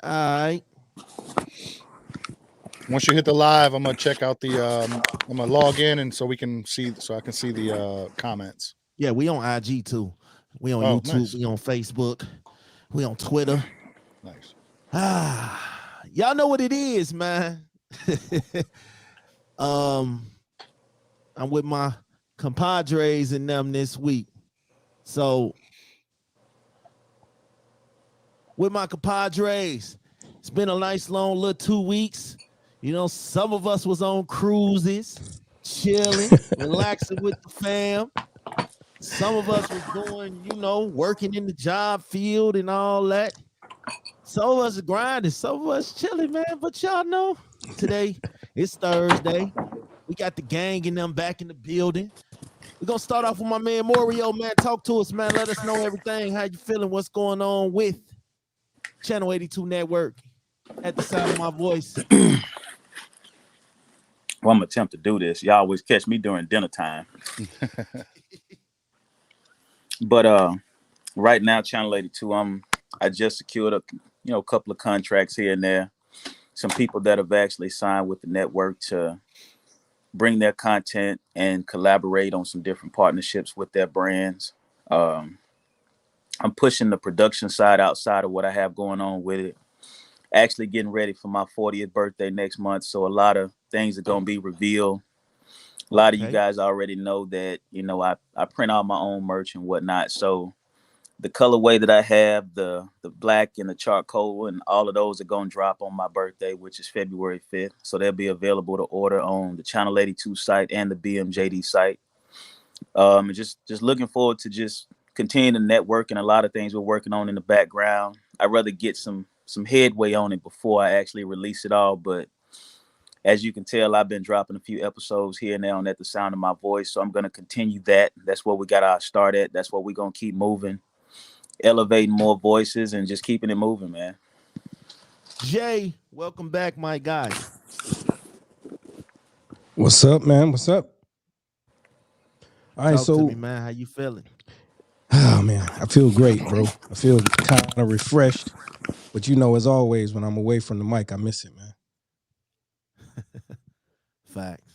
All right. Once you hit the live, I'm gonna check out the. I'm gonna log in and so I can see the comments. Yeah, we on IG too. We on Oh, YouTube. nice, We on Facebook. We on Twitter. nice. Y'all know what it is, man. um, I'm with my compadres and them this week. So with my compadres, it's been a nice long little 2 weeks. You know, some of us was on cruises, chilling, relaxing with the fam. Some of us was doing, working in the job field and all that. Some of us are grinding, some of us chilling, man. But y'all know today it's Thursday. We got the gang and them back in the building. We're gonna start off with my man Morio, man. Talk to us, man. Let us know everything. How you feeling? What's going on with Channel 82 Network at the sound of my voice? Well, I'm gonna attempt to do this. Y'all always catch me during dinner time. But right now, Channel 82, I just secured a couple of contracts here and there. Some people that have actually signed with the network to bring their content and collaborate on some different partnerships with their brands. I'm pushing the production side outside of what I have going on with it. Actually getting ready for my 40th birthday next month, so a lot of things are going to be revealed. A lot of you guys already know that, I print out my own merch and whatnot. So the colorway that I have, the black and the charcoal and all of those are going to drop on my birthday, which is February 5th. So they'll be available to order on the Channel 82 site and the BMJD site. And just looking forward to just continue to network and a lot of things we're working on in the background. I'd rather get some headway on it before I actually release it all. But as you can tell, I've been dropping a few episodes here and there on At the Sound of My Voice. So I'm going to continue that. That's where we got our start at. That's what we're going to keep moving, elevating more voices and just keeping it moving, man. Jay, welcome back, my guy. What's up, man? What's up? All right, Talk to me, man. How you feeling? Oh, man, I feel great, bro. I feel kind of refreshed. But as always, when I'm away from the mic, I miss it, man. Facts.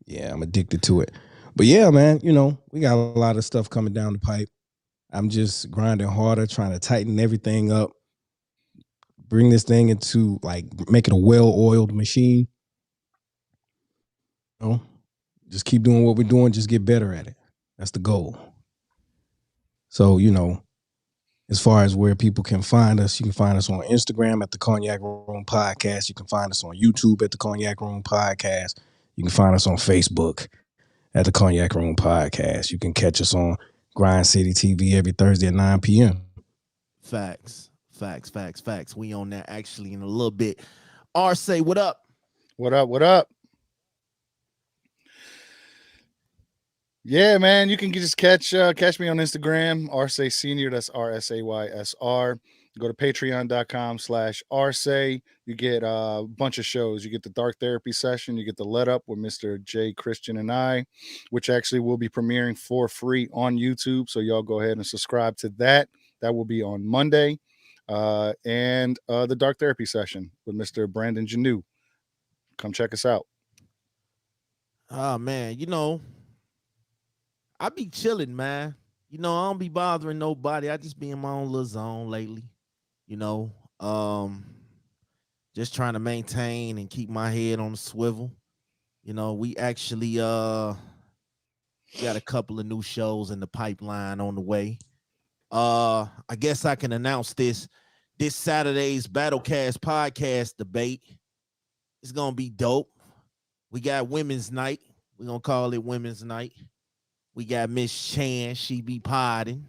Yeah, I'm addicted to it. But yeah, man, we got a lot of stuff coming down the pipe. I'm just grinding harder, trying to tighten everything up, bring this thing into make it a well-oiled machine. Just keep doing what we're doing, just get better at it. That's the goal. So, as far as where people can find us, you can find us on Instagram at the Cognac Room Podcast. You can find us on YouTube at the Cognac Room Podcast. You can find us on Facebook at the Cognac Room Podcast. You can catch us on Grind City TV every Thursday at 9 p.m. Facts. We on that actually in a little bit. Arce, what up? What up? Yeah, man, you can just catch me on Instagram, Arce Senior. That's RSAYSR. Go to patreon.com/Arce. You get a bunch of shows. You get the Dark Therapy session. You get the Let Up with Mr. J. Christian and I, which actually will be premiering for free on YouTube. So y'all go ahead and subscribe to that. That will be on Monday. And the Dark Therapy session with Mr. Brandon Janu. Come check us out. Oh, man, I be chilling, man. I don't be bothering nobody. I just be in my own little zone lately. Just trying to maintain and keep my head on the swivel. We actually got a couple of new shows in the pipeline on the way. I guess I can announce this Saturday's Battlecast podcast debate. It's gonna be dope. We got Women's Night. We're gonna call it Women's Night. We got Miss Chan, she be podding,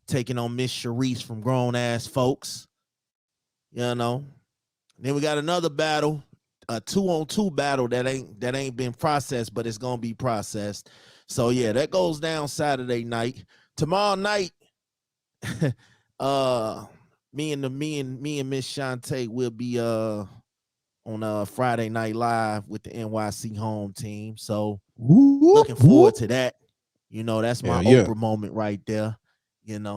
taking on Miss Sharice from Grown Ass Folks. Then we got another battle, a 2-on-2 battle that ain't been processed, but it's gonna be processed. So yeah, that goes down Saturday night. Tomorrow night, me and Miss Shantae will be on Friday Night Live with the NYC home team. So looking forward to that. That's my Oprah moment right there.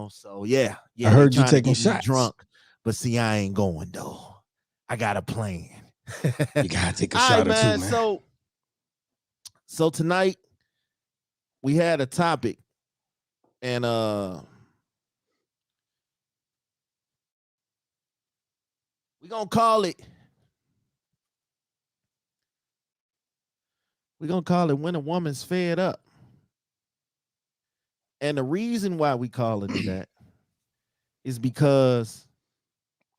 So yeah. I heard you taking shots. Drunk. But see, I ain't going though. I got a plan. You gotta take a All shot right, or two, man. man. So tonight we had a topic, and we're gonna call it When a Woman's Fed Up. And the reason why we calling it that is because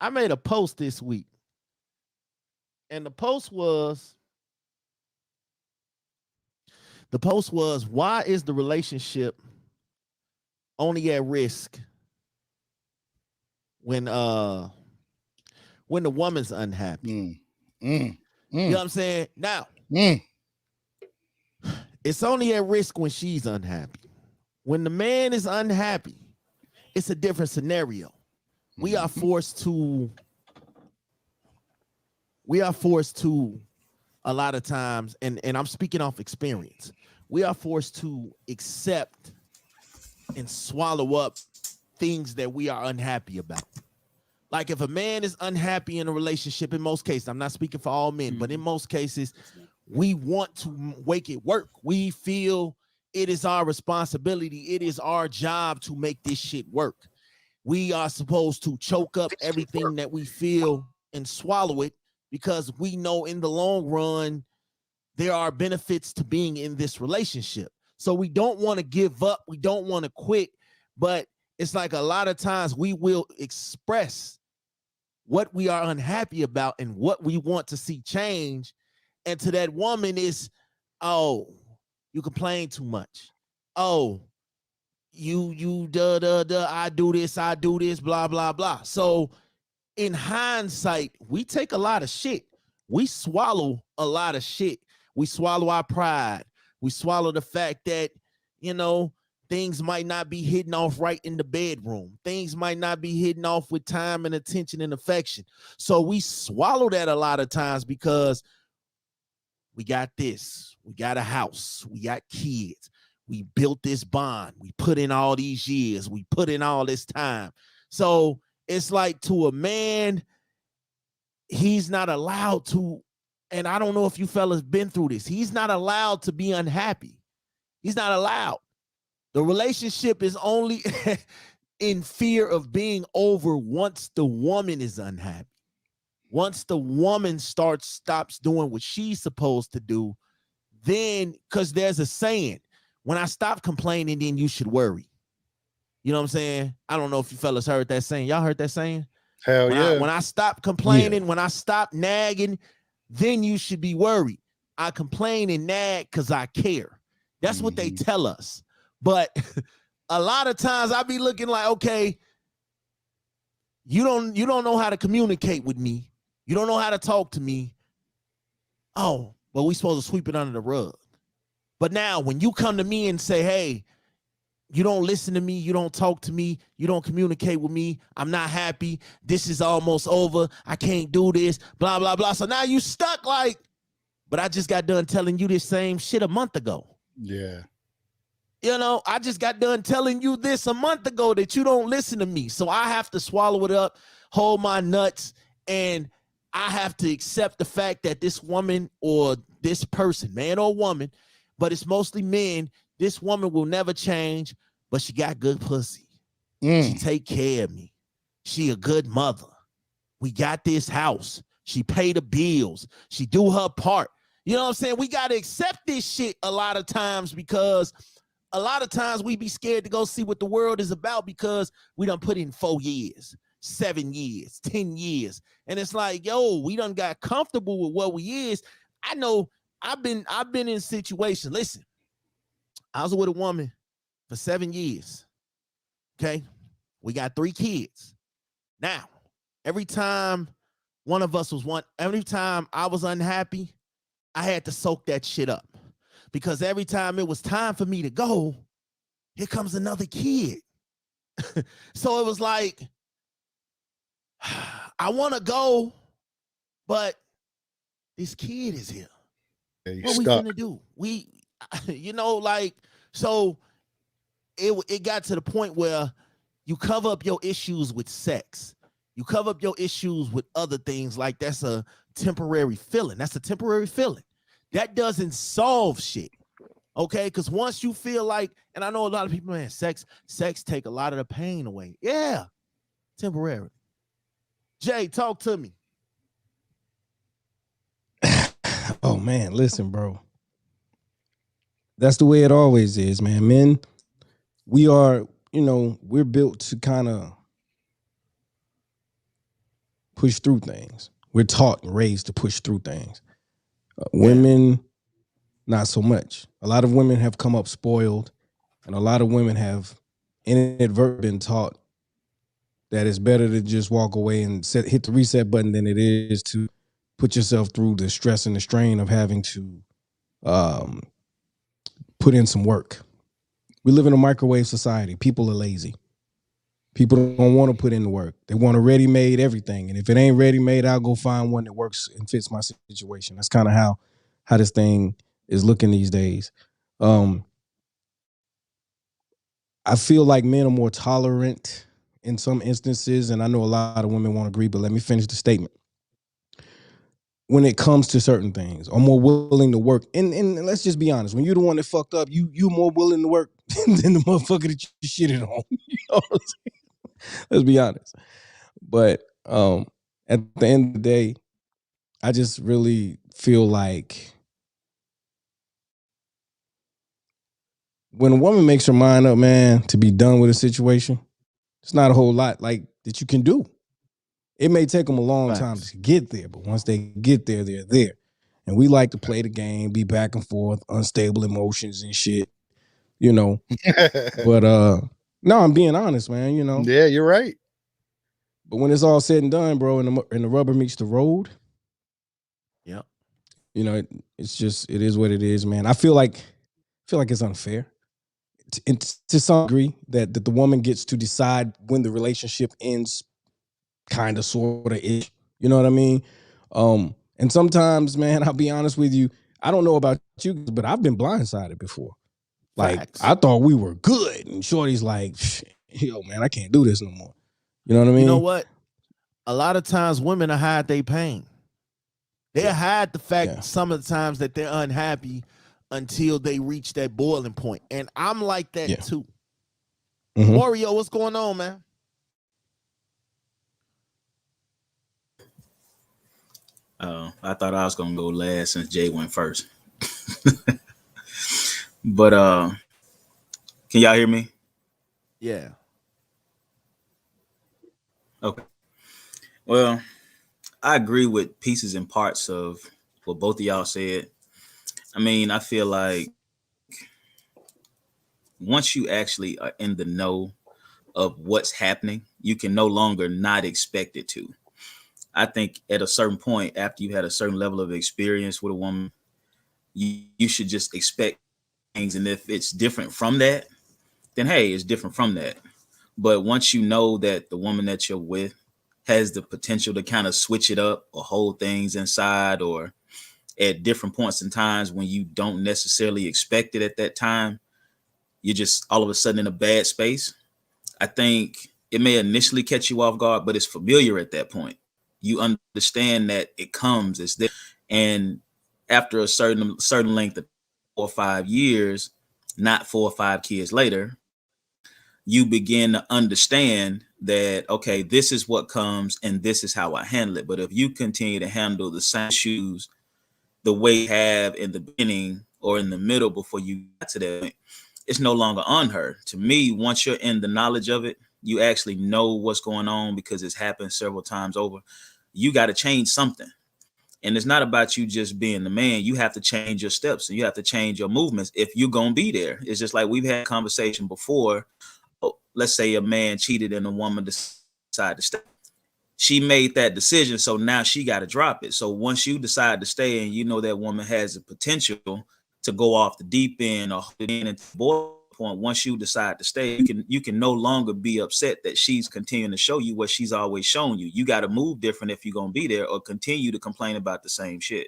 I made a post this week. And the post was, why is the relationship only at risk when the woman's unhappy? You know what I'm saying? Now, it's only at risk when she's unhappy. When the man is unhappy, it's a different scenario. We are forced to a lot of times, and I'm speaking off experience, we are forced to accept and swallow up things that we are unhappy about. Like if a man is unhappy in a relationship, in most cases, I'm not speaking for all men, but in most cases, we want to make it work. We feel it is our responsibility. It is our job to make this shit work. We are supposed to choke up everything that we feel and swallow it, because we know in the long run, there are benefits to being in this relationship. So we don't want to give up. We don't want to quit. But it's like a lot of times we will express what we are unhappy about and what we want to see change. And to that woman is, oh, you complain too much. Oh, I do this, blah, blah, blah. So in hindsight, we take a lot of shit. We swallow a lot of shit. We swallow our pride. We swallow the fact that, things might not be hitting off right in the bedroom. Things might not be hitting off with time and attention and affection. So we swallow that a lot of times because we got this. We got a house. We got kids. We built this bond. We put in all these years. We put in all this time. So it's like, to a man, he's not allowed to, and I don't know if you fellas been through this, he's not allowed to be unhappy. He's not allowed. The relationship is only in fear of being over once the woman is unhappy. Once the woman stops doing what she's supposed to do, then, because there's a saying, when I stop complaining, then you should worry. You know what I'm saying? I don't know if you fellas heard that saying. Y'all heard that saying? Hell yeah. When I stop complaining, when I stop nagging, then you should be worried. I complain and nag because I care. That's what they tell us. But a lot of times I be looking like, okay, you don't know how to communicate with me. You don't know how to talk to me. Oh, but we supposed to sweep it under the rug. But now when you come to me and say, hey, you don't listen to me, you don't talk to me, you don't communicate with me, I'm not happy, this is almost over, I can't do this, blah, blah, blah. So now you stuck like, but I just got done telling you this same shit a month ago. Yeah. I just got done telling you this a month ago that you don't listen to me. So I have to swallow it up, hold my nuts, and I have to accept the fact that this woman or this person, man or woman, but it's mostly men, this woman will never change, but she got good pussy. She take care of me. She a good mother. We got this house. She pay the bills. She do her part. You know what I'm saying? We got to accept this shit a lot of times, because a lot of times we be scared to go see what the world is about because we done put in 4 years, 7 years, 10 years. And it's like, yo, we done got comfortable with what we is. I know I've been in situations. Listen, I was with a woman for 7 years. Okay. We got 3 kids. Now, every time every time I was unhappy, I had to soak that shit up, because every time it was time for me to go, here comes another kid. So it was like, I want to go, but this kid is here. Yeah, what we gonna do? So it got to the point where you cover up your issues with sex. You cover up your issues with other things like that's a temporary feeling. That's a temporary feeling. That doesn't solve shit. Okay, because once you feel like, and I know a lot of people, man, sex take a lot of the pain away. Yeah, temporary. Jay, talk to me. Oh man, listen, bro. That's the way it always is, man. Men, we are, we're built to kind of push through things. We're taught and raised to push through things. Women, not so much. A lot of women have come up spoiled, and a lot of women have inadvertently been taught that it's better to just walk away and hit the reset button than it is to put yourself through the stress and the strain of having to put in some work. We live in a microwave society. People are lazy. People don't want to put in the work. They want a ready-made everything. And if it ain't ready-made, I'll go find one that works and fits my situation. That's kind of how this thing is looking these days. I feel like men are more tolerant in some instances, and I know a lot of women won't agree, but let me finish the statement. When it comes to certain things, are more willing to work. And let's just be honest, when you're the one that fucked up, you're more willing to work than the motherfucker that you shitted on. You know what I'm saying? Let's be honest. But at the end of the day, I just really feel like when a woman makes her mind up, man, to be done with a situation, it's not a whole lot like that you can do. It may take them a long time to get there, but once they get there, they're there. And we like to play the game, be back and forth, unstable emotions and shit, But no, I'm being honest, man, Yeah, you're right. But when it's all said and done, bro, and the rubber meets the road, yeah, it is what it is, man. I feel like it's unfair to some degree that the woman gets to decide when the relationship ends, kind of, sort of ish. You know what I mean? And sometimes, man, I'll be honest with you, I don't know about you, but I've been blindsided before. Like, Facts. I thought we were good, and Shorty's like, yo, man, I can't do this no more. You know what I mean? You know what? A lot of times women hide their pain. They hide the fact some of the times that they're unhappy until they reach that boiling point. And I'm like that too. Mm-hmm. Mario, what's going on, man? I thought I was gonna go last since Jay went first. But can y'all hear me? Yeah. Okay. Well, I agree with pieces and parts of what both of y'all said. I mean, I feel like once you actually are in the know of what's happening, you can no longer not expect it to. I think at a certain point, after you had a certain level of experience with a woman, you should just expect things. And if it's different from that, then hey, it's different from that. But once you know that the woman that you're with has the potential to kind of switch it up or hold things inside, or at different points in times when you don't necessarily expect it at that time, you're just all of a sudden in a bad space. I think it may initially catch you off guard, but it's familiar at that point. You understand that it comes, it's there. And after a certain length of 4 or 5 years, not 4 or 5 kids later, you begin to understand that, okay, this is what comes and this is how I handle it. But if you continue to handle the same issues the way you have in the beginning or in the middle before you got to that point, it's no longer on her. To me, once you're in the knowledge of it, you actually know what's going on because it's happened several times over. You got to change something. And it's not about you just being the man. You have to change your steps and you have to change your movements if you're going to be there. It's just like we've had a conversation before. Let's say a man cheated and a woman decided to stay. She made that decision, so now she got to drop it. So once you decide to stay and you know that woman has the potential to go off the deep end or in at the boiling point, once you decide to stay, you can no longer be upset that she's continuing to show you what she's always shown you. You got to move different if you're going to be there, or continue to complain about the same shit.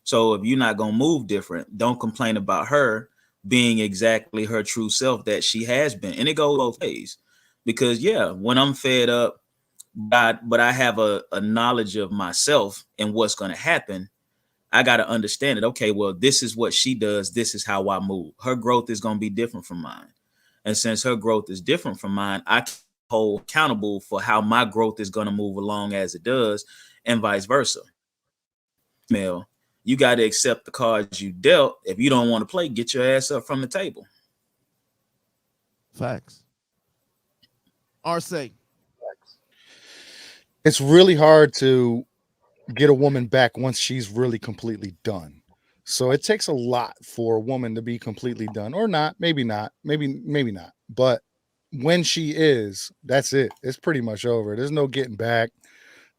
So if you're not going to move different, don't complain about her being exactly her true self that she has been. And it goes both ways, because when I'm fed up but I have a knowledge of myself and what's going to happen. I got to understand it. Okay, well, this is what she does. This is how I move. Her growth is going to be different from mine. And since her growth is different from mine, I can hold accountable for how my growth is going to move along as it does, and vice versa. Male, you got to accept the cards you dealt. If you don't want to play, get your ass up from the table. Facts. Arce. It's really hard to get a woman back once she's really completely done. So it takes a lot for a woman to be completely done, or not, maybe not, maybe not. But when she is, that's it. It's pretty much over. There's no getting back.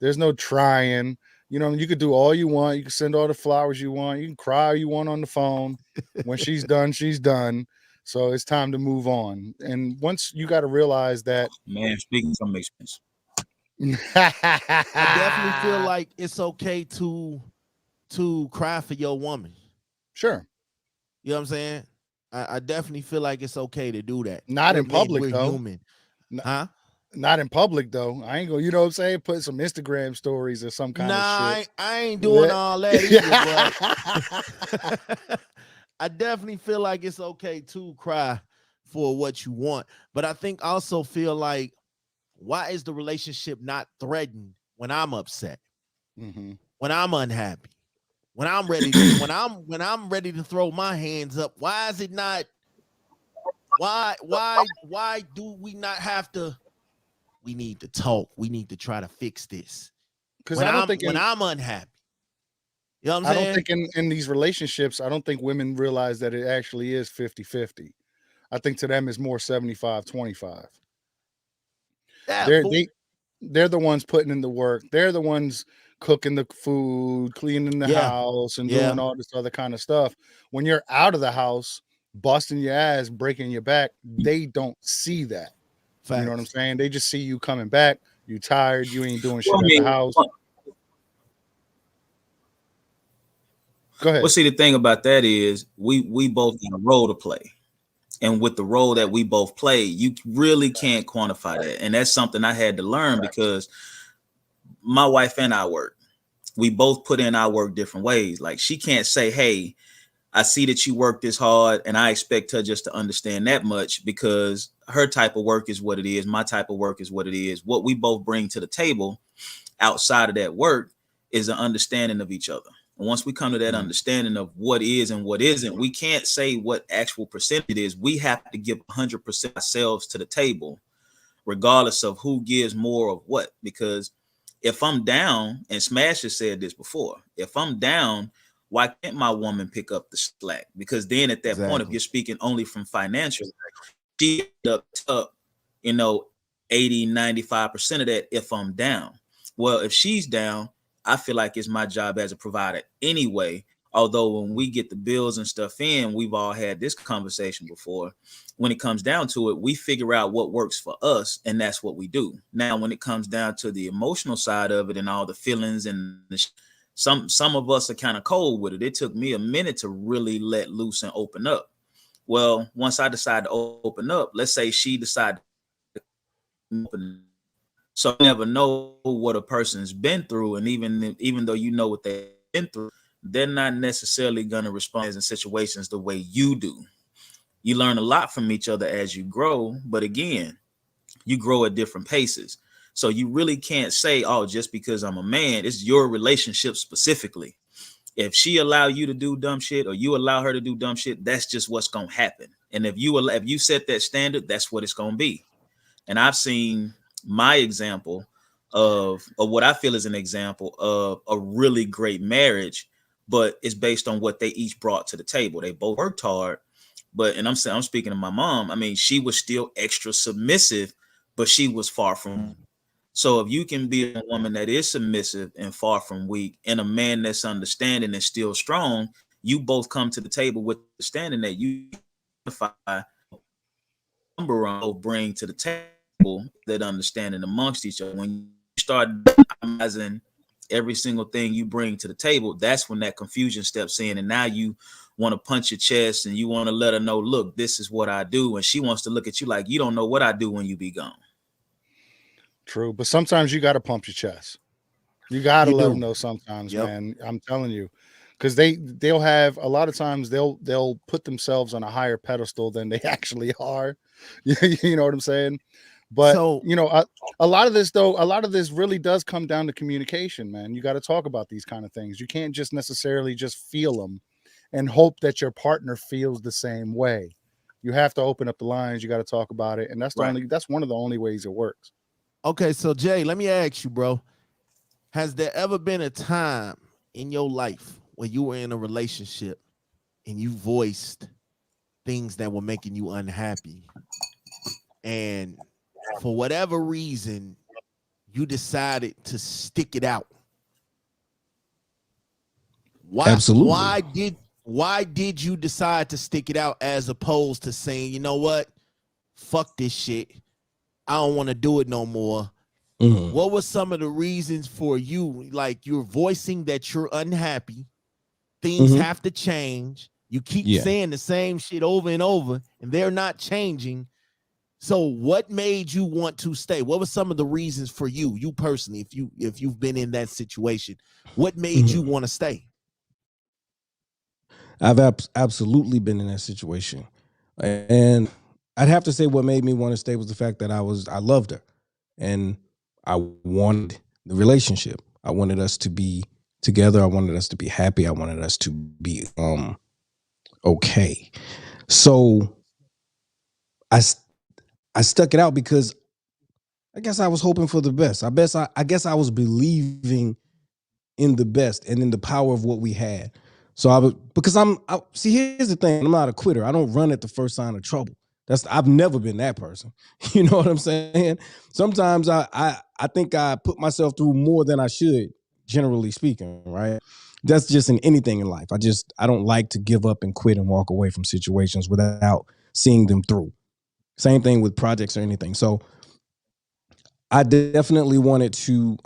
There's no trying. You know, you could do all you want. You can send all the flowers you want. You can cry all you want on the phone. When she's done, she's done. So it's time to move on. And once you got to realize that, Man, speaking from experience. I definitely feel like it's okay to cry for your woman. Sure. You know what I'm saying? I definitely feel like it's okay to do that. Not in public, we're though. human. Huh? Not in public, though. I ain't gonna, you know what I'm saying? Put some Instagram stories or some kind of shit. I ain't doing all that either, but I definitely feel like it's okay to cry for what you want. But I think also feel like, why is the relationship not threatened when I'm upset? Mm-hmm. When I'm unhappy? When I'm ready to, when I'm ready to throw my hands up? Why is it not? Why do we not have to? We need to talk. We need to try to fix this. Because when I don't think when I'm unhappy. You know what I'm saying? I don't think in these relationships, I don't think women realize that it actually is 50-50. I think to them it's more 75-25. Yeah, they're the ones putting in the work. They're the ones cooking the food, cleaning the house, and doing all this other kind of stuff. When you're out of the house, busting your ass, breaking your back, they don't see that. Facts. You know what I'm saying? They just see you coming back. You tired. You ain't doing shit at the house. Go ahead. Well, see, the thing about that is we both got a role to play. And with the role that we both play, you really can't quantify that. And that's something I had to learn because my wife and I work. We both put in our work different ways. Like, she can't say, hey, I see that you work this hard and I expect her just to understand that much, because her type of work is what it is. My type of work is what it is. What we both bring to the table outside of that work is an understanding of each other. And once we come to that understanding of what is and what isn't, we can't say what actual percentage it is. We have to give 100% ourselves to the table, regardless of who gives more of what. Because if I'm down, and Smash has said this before, if I'm down, why can't my woman pick up the slack? Because then at that point, if you're speaking only from financial, she up, 80, 95% of that if I'm down. Well, if she's down, I feel like it's my job as a provider anyway. Although when we get the bills and stuff in, we've all had this conversation before. When it comes down to it, we figure out what works for us, and that's what we do. Now, when it comes down to the emotional side of it and all the feelings and some of us are kind of cold with it. It took me a minute to really let loose and open up. Well, once I decided to open up, let's say she decided to open. So you never know what a person's been through. And even though you know what they've been through, they're not necessarily going to respond in situations the way you do. You learn a lot from each other as you grow. But again, you grow at different paces. So you really can't say, oh, just because I'm a man, it's your relationship specifically. If she allow you to do dumb shit or you allow her to do dumb shit, that's just what's going to happen. And if you set that standard, that's what it's going to be. And I've seen my example of what I feel is an example of a really great marriage, but it's based on what they each brought to the table. They both worked hard, and I'm speaking to my mom. I mean, she was still extra submissive, but she was far from. So if you can be a woman that is submissive and far from weak, and a man that's understanding and still strong, you both come to the table with the understanding that you bring to the table, that understanding amongst each other. When you start recognizing every single thing you bring to the table, that's when that confusion steps in. And now you want to punch your chest and you want to let her know, look, this is what I do. And she wants to look at you like you don't know what I do when you be gone. True, but sometimes you got to pump your chest. You got to You let them do. know sometimes, Yep. man. I'm telling you, because they'll have a lot of times they'll put themselves on a higher pedestal than they actually are. You know what I'm saying? But So a lot of this though, a lot of this really does come down to communication, man. You got to talk about these kind of things. You can't just necessarily just feel them and hope that your partner feels the same way. You have to open up the lines. You got to talk about it, and right. that's one of the only ways it works. Okay, so Jay, let me ask you, bro. Has there ever been a time in your life where you were in a relationship and you voiced things that were making you unhappy, and for whatever reason you decided to stick it out? Why Absolutely. why did you decide to stick it out as opposed to saying, you know what? Fuck this shit. I don't want to do it no more. Mhm. What were some of the reasons for you? Like, you're voicing that you're unhappy, things Mhm. have to change. You keep Yeah. saying the same shit over and over, and they're not changing. So what made you want to stay? What were some of the reasons for you personally, if you've been in that situation? What made you Mhm. want to stay? I've absolutely been in that situation, and I'd have to say what made me want to stay was the fact that I loved her, and I wanted the relationship. I wanted us to be together. I wanted us to be happy. I wanted us to be okay. So I s- I stuck it out because I guess I was hoping for the best. I guess I was believing in the best and in the power of what we had. So I was because see, here's the thing. I'm not a quitter. I don't run at the first sign of trouble. I've never been that person. You know what I'm saying? Sometimes I think I put myself through more than I should, generally speaking, right? That's just in anything in life. I don't like to give up and quit and walk away from situations without seeing them through. Same thing with projects or anything. So I definitely wanted to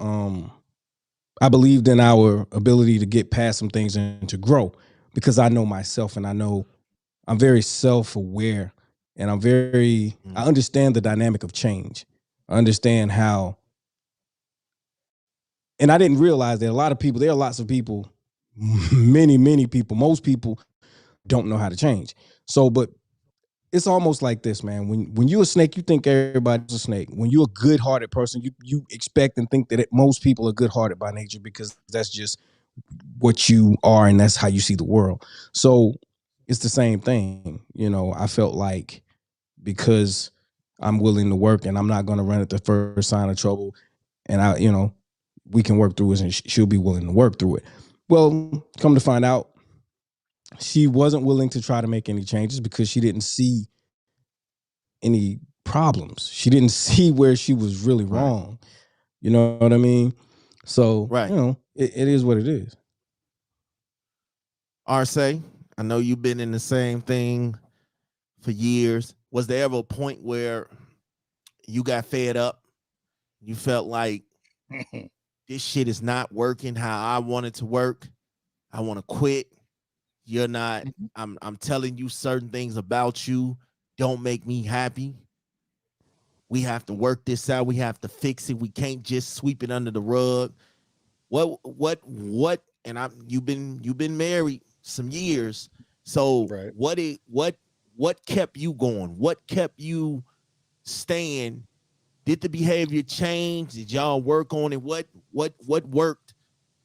I believed in our ability to get past some things and to grow because I know myself and I know I'm very self-aware and I Mm. understand the dynamic of change. I understand how, and I didn't realize that there are lots of people, many people, most people don't know how to change. So, but it's almost like this, man. When you're a snake, you think everybody's a snake. When you're a good-hearted person, you expect and think that most people are good-hearted by nature because that's just what you are and that's how you see the world. So it's the same thing. I felt like because I'm willing to work and I'm not going to run at the first sign of trouble and we can work through it and she'll be willing to work through it. Well, come to find out, she wasn't willing to try to make any changes because she didn't see any problems. She didn't see where she was really Right. wrong. You know what I mean? So, Right. it is what it is. Arce, I know you've been in the same thing for years. Was there ever a point where you got fed up? You felt like this shit is not working how I want it to work. I want to quit. You're not, I'm telling you certain things about you don't make me happy. We have to work this out. We have to fix it. We can't just sweep it under the rug. What and you've been married some years. So Right. what kept you going? What kept you staying? Did the behavior change? Did y'all work on it? What worked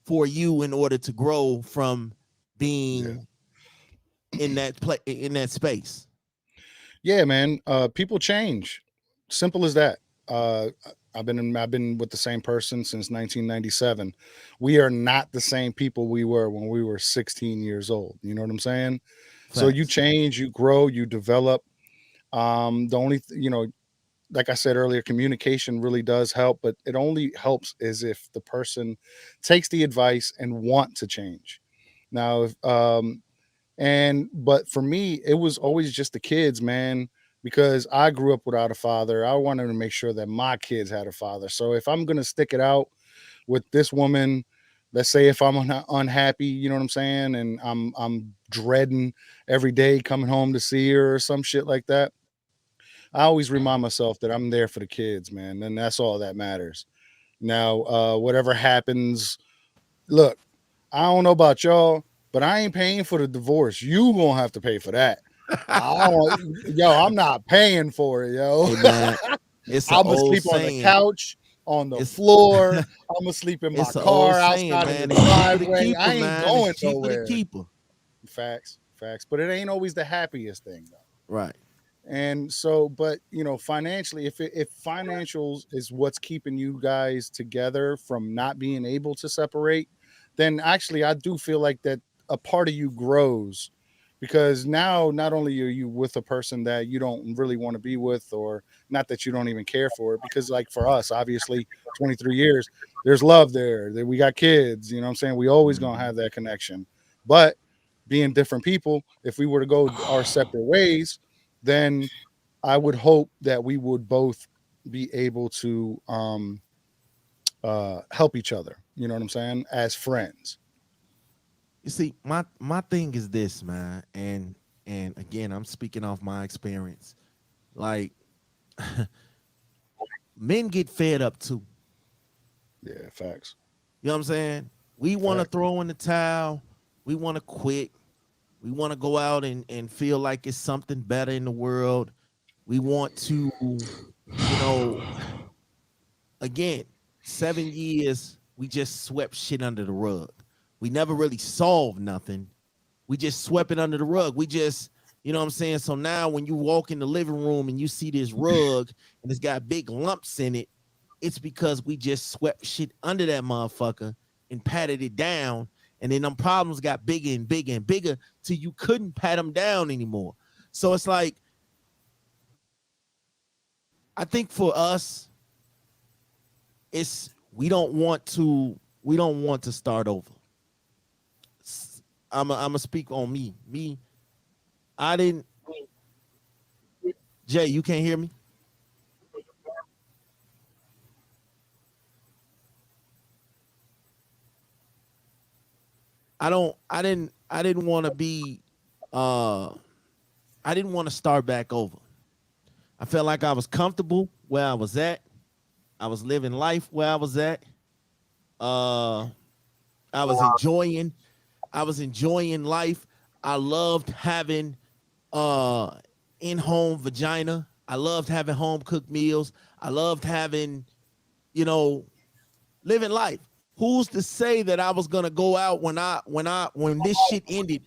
for you in order to grow from Yeah. being in that space? Yeah, man. People change. Simple as that. I've been with the same person since 1997. We are not the same people we were when we were 16 years old. You know what I'm saying? So you Facts. change, you grow, you develop. The only like I said earlier, communication really does help, but it only helps is if the person takes the advice and want to change. Now, if, but for me, it was always just the kids, man, because I grew up without a father. I wanted to make sure that my kids had a father. So if I'm gonna stick it out with this woman, let's say if I'm unhappy, you know what I'm saying, and I'm dreading every day coming home to see her or some shit like that, I always remind myself that I'm there for the kids, man, and that's all that matters. Now, whatever happens, look, I don't know about y'all, but I ain't paying for the divorce. You gonna have to pay for that. I'm not paying for it, yo. Hey man, it's an I'm gonna old sleep on the saying. couch, on the It's floor. I'm gonna sleep in my it's an old car saying, outside in man. the It's cheaper to driveway. keep I her, ain't man. going It's cheaper to nowhere. keep her. Facts. But it ain't always the happiest thing, though. Right. And so, but financially, if financials is what's keeping you guys together from not being able to separate, then actually I do feel like that a part of you grows, because now not only are you with a person that you don't really want to be with, or not that you don't even care for, because like for us, obviously 23 years, there's love there, that we got kids, you know what I'm saying? We always gonna have that connection. But being different people, if we were to go our separate ways, then I would hope that we would both be able to help each other. You know what I'm saying? As friends. You see, my thing is this, man, and again, I'm speaking off my experience. Like, men get fed up too. Yeah, facts. You know what I'm saying? We want to Facts. throw in the towel. We want to quit. We want to go out and feel like it's something better in the world. We want to, again, 7 years, we just swept shit under the rug. We never really solved nothing. We just swept it under the rug. We just, you know what I'm saying? So now when you walk in the living room and you see this rug and it's got big lumps in it, it's because we just swept shit under that motherfucker and patted it down. And then them problems got bigger and bigger and bigger till you couldn't pat them down anymore. So it's like, I think for us, we don't want to start over. I'm gonna speak on me. I didn't. Jay, you can't hear me? I didn't want to be I didn't want to start back over. I felt like I was comfortable where I was at. I was living life where I was at. I was enjoying life. I loved having in-home vagina. I loved having home cooked meals. I loved having, living life. Who's to say that I was gonna go out when this shit ended?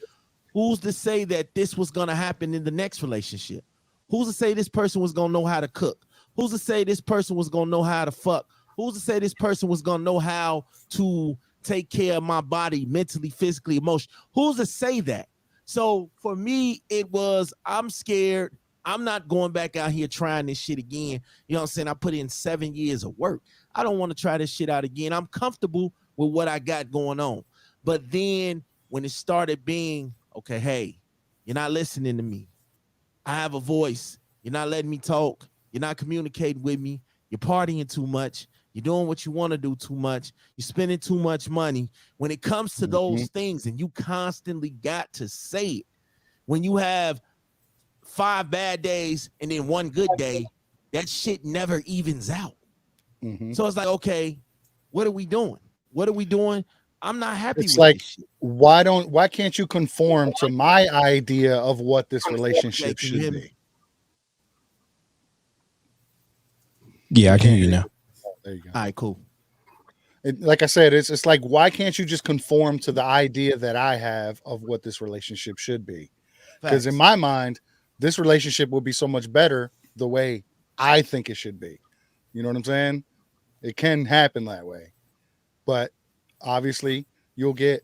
Who's to say that this was gonna happen in the next relationship? Who's to say this person was gonna know how to cook? Who's to say this person was gonna know how to fuck? Who's to say this person was gonna know how to take care of my body mentally, physically, emotionally? Who's to say that? So for me, it was, I'm scared. I'm not going back out here trying this shit again. You know what I'm saying? I put in 7 years of work. I don't want to try this shit out again. I'm comfortable with what I got going on. But then when it started being, okay, hey, you're not listening to me. I have a voice. You're not letting me talk. You're not communicating with me. You're partying too much. You're doing what you want to do too much. You're spending too much money. When it comes to those things, and you constantly got to say it, when you have 5 bad days and then 1 good day, that shit never evens out. So it's like, okay, what are we doing? What are we doing? I'm not happy It's with like, this shit. why can't you conform to my idea of what this relationship Can you hear should me? be? Yeah, I can hear you now. There you go. All right, cool. Like I said, it's like, why can't you just conform to the idea that I have of what this relationship should be? Because in Facts. my mind, this relationship will be so much better the way I think it should be. You know what I'm saying? It can happen that way. But obviously, you'll get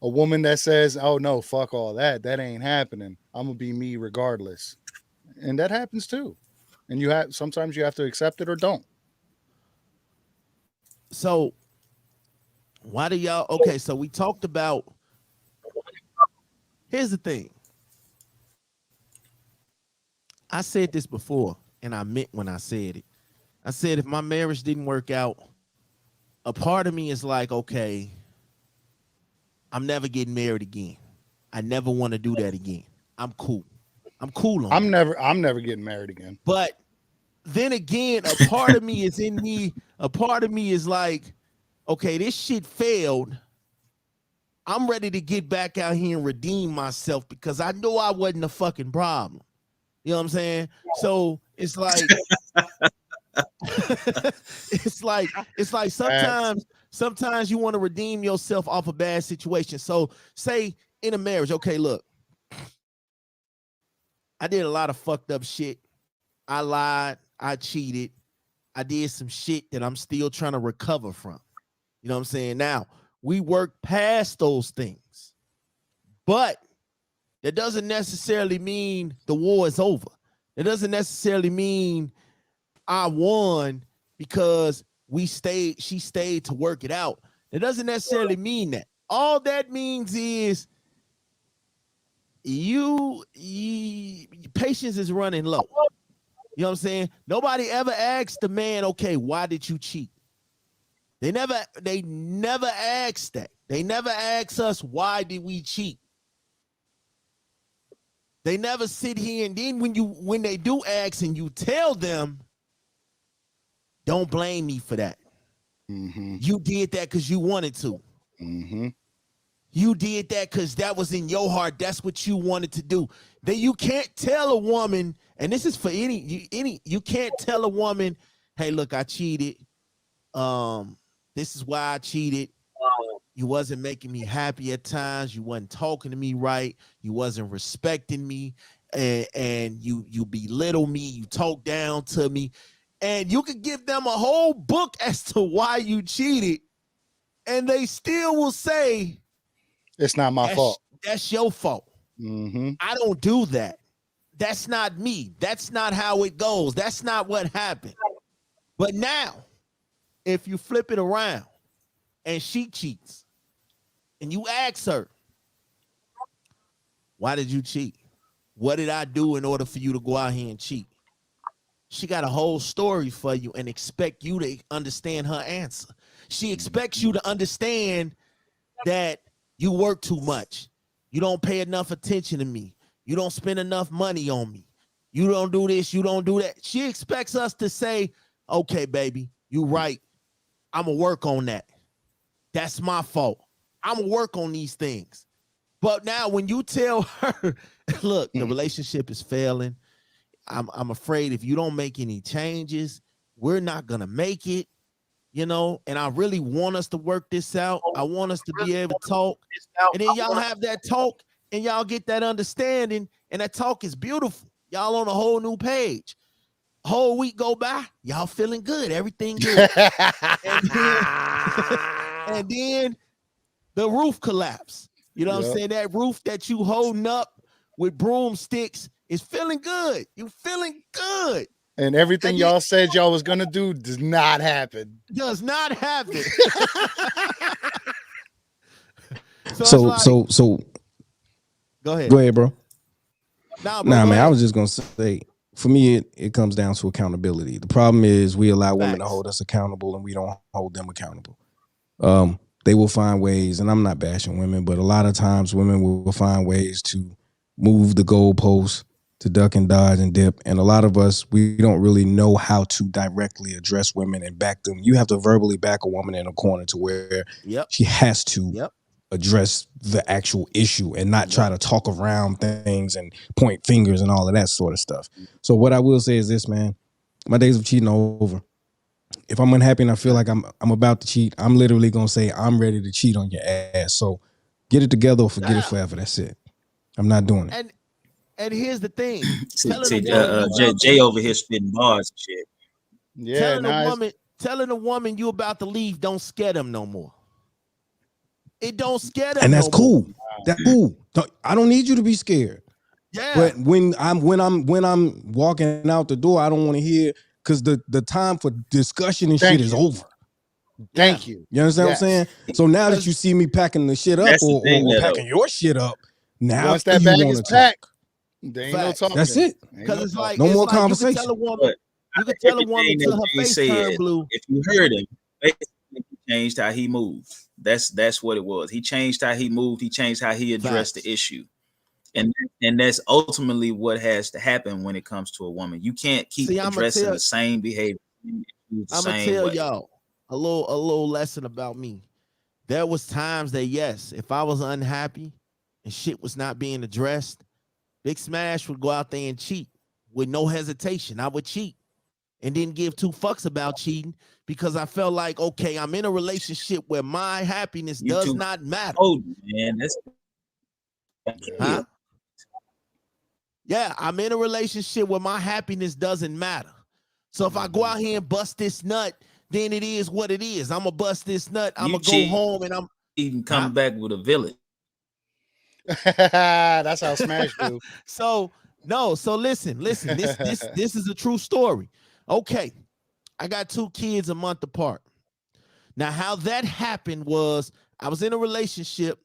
a woman that says, oh, no, fuck all that. That ain't happening. I'm going to be me regardless. And that happens too. And sometimes you have to accept it or don't. So why do y'all, okay, so we talked about, here's the thing. I said this before, and I meant when I said it. I said, if my marriage didn't work out, a part of me is like, okay, I'm never getting married again. I never want to do that again. I'm cool. I'm cool on I'm that. never getting married again. But then again, a part of me is in me. A part of me is like, okay, this shit failed. I'm ready to get back out here and redeem myself because I know I wasn't a fucking problem. You know what I'm saying? So it's like, it's like sometimes you want to redeem yourself off a bad situation. So say in a marriage, okay, look, I did a lot of fucked up shit. I lied, I cheated, I did some shit that I'm still trying to recover from. You know what I'm saying? Now, we work past those things, but that doesn't necessarily mean the war is over. It doesn't necessarily mean I won because she stayed to work it out. It doesn't necessarily mean that. All that means is patience is running low. You know what I'm saying? Nobody ever asked the man, okay, why did you cheat? They never asked that. They never asked us, why did we cheat? They never sit here, and then when they do ask and you tell them, don't blame me for that. Mm-hmm. You did that because you wanted to. Mm-hmm. You did that because that was in your heart. That's what you wanted to do. Then you can't tell a woman, and this is for you can't tell a woman, hey, look, I cheated. This is why I cheated. You wasn't making me happy at times. You wasn't talking to me right. You wasn't respecting me, and you belittle me. You talk down to me, and you could give them a whole book as to why you cheated, and they still will say, it's not my fault. That's your fault. Mm-hmm. I don't do that. That's not me. That's not how it goes. That's not what happened. But now, if you flip it around and she cheats and you ask her, why did you cheat? What did I do in order for you to go out here and cheat? She got a whole story for you and expect you to understand her answer. She expects you to understand that you work too much. You don't pay enough attention to me. You don't spend enough money on me. You don't do this. You don't do that. She expects us to say, okay, baby, you right. I'm going to work on that. That's my fault. I'm going to work on these things. But now when you tell her, look, the relationship is failing. I'm afraid if you don't make any changes, we're not going to make it. You know, and I really want us to work this out. I want us to be able to talk. And then y'all have that talk and y'all get that understanding. And that talk is beautiful. Y'all on a whole new page. A whole week go by. Y'all feeling good. Everything good. and then the roof collapse. You know what I'm saying? That roof that you holding up with broomsticks is feeling good. You feeling good. And everything y'all said y'all was gonna do does not happen. Does not happen. So go ahead. Go ahead, bro. Nah, man, I was just gonna say, for me, it comes down to accountability. The problem is we allow women to hold us accountable and we don't hold them accountable. They will find ways, and I'm not bashing women, but a lot of times women will find ways to move the goalposts, to duck and dodge and dip. And a lot of us, we don't really know how to directly address women and back them. You have to verbally back a woman in a corner to where she has to address the actual issue and not try to talk around things and point fingers and all of that sort of stuff. So what I will say is this, man, my days of cheating are over. If I'm unhappy and I feel like I'm about to cheat, I'm literally going to say, I'm ready to cheat on your ass. So get it together or forget it forever. That's it. I'm not doing it. And here's the thing. Jay over here spitting bars and shit. Yeah, telling a woman you about to leave don't scare them no more. It don't scare them. And that's cool. That's cool. I don't need you to be scared. Yeah. But when I'm walking out the door, I don't want to hear, because the time for discussion and shit is over. Thank you. You understand what I'm saying? So now that you see me packing the shit up or packing your shit up, now once that bag is packed, there ain't no talking. That's it. Because it's like no more conversation. You can tell a woman till her face turn blue. If you heard him, he changed how he moved. That's what it was. He changed how he moved. He changed how he addressed the issue. And that's ultimately what has to happen when it comes to a woman. You can't keep addressing the same behavior. I'm gonna tell y'all a little lesson about me. There was times that, yes, if I was unhappy and shit was not being addressed, Big Smash would go out there and cheat with no hesitation. I would cheat and didn't give two fucks about cheating because I felt like, okay, I'm in a relationship where my happiness does not matter. Oh man, that's huh? Yeah, I'm in a relationship where my happiness doesn't matter. So if I go out here and bust this nut, then it is what it is. I'm gonna bust this nut. I'm gonna go home and I'm even come back with a villain. That's how Smash do. So listen. This is a true story. Okay, I got 2 kids a month apart. Now, how that happened was I was in a relationship,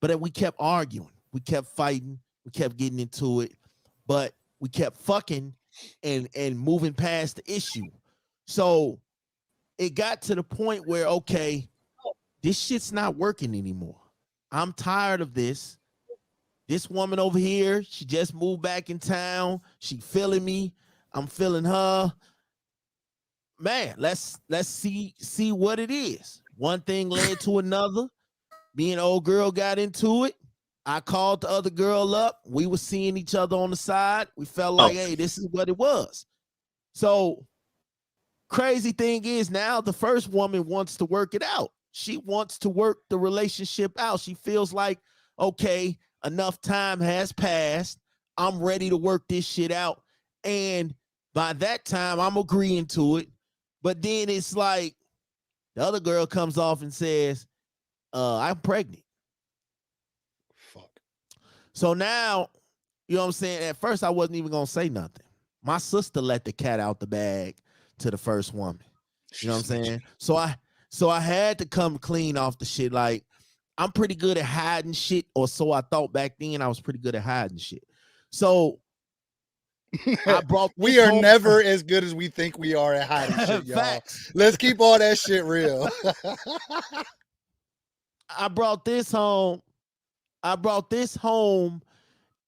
but we kept arguing, we kept fighting, we kept getting into it, but we kept fucking and moving past the issue. So it got to the point where, okay, this shit's not working anymore. I'm tired of this. This woman over here, she just moved back in town. She feeling me. I'm feeling her. Man, let's see what it is. One thing led to another. Me and old girl got into it. I called the other girl up. We were seeing each other on the side. We felt like, hey, this is what it was. So crazy thing is now the first woman wants to work it out. She wants to work the relationship out. She feels like, okay, enough time has passed. I'm ready to work this shit out. And by that time, I'm agreeing to it. But then it's like the other girl comes off and says, I'm pregnant. Fuck. So now, you know what I'm saying? At first, I wasn't even going to say nothing. My sister let the cat out the bag to the first woman. You know what I'm saying? So I had to come clean off the shit. Like, I'm pretty good at hiding shit, or so I thought back then. I was pretty good at hiding shit. So I brought we are never as good as we think we are at hiding shit, y'all. Facts. Let's keep all that shit real. I brought this home,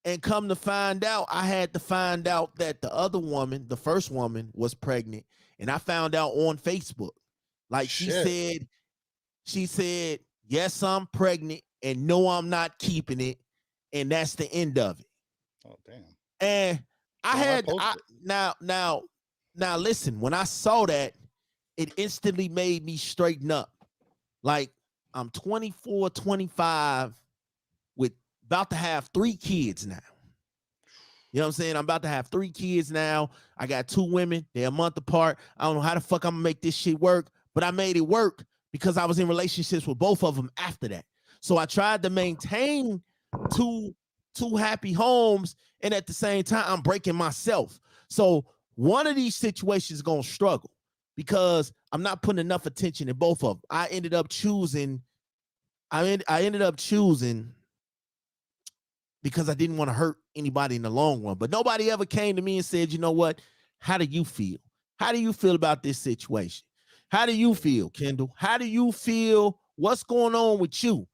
and come to find out, I had to find out that the other woman, the first woman, was pregnant, and I found out on Facebook. Like, shit. she said, yes, I'm pregnant, and no, I'm not keeping it, and that's the end of it. Oh damn! And now listen, when I saw that, it instantly made me straighten up. Like, I'm 24, 25 with about to have 3 kids now. You know what I'm saying? I'm about to have 3 kids now. I got 2 women. They're a month apart. I don't know how the fuck I'm gonna make this shit work, but I made it work because I was in relationships with both of them after that. So I tried to maintain two happy homes, and at the same time, I'm breaking myself. So one of these situations is gonna struggle because I'm not putting enough attention in both of them. I ended up choosing because I didn't want to hurt anybody in the long run. But nobody ever came to me and said, you know what? How do you feel? How do you feel about this situation? How do you feel, Kendall? How do you feel? What's going on with you?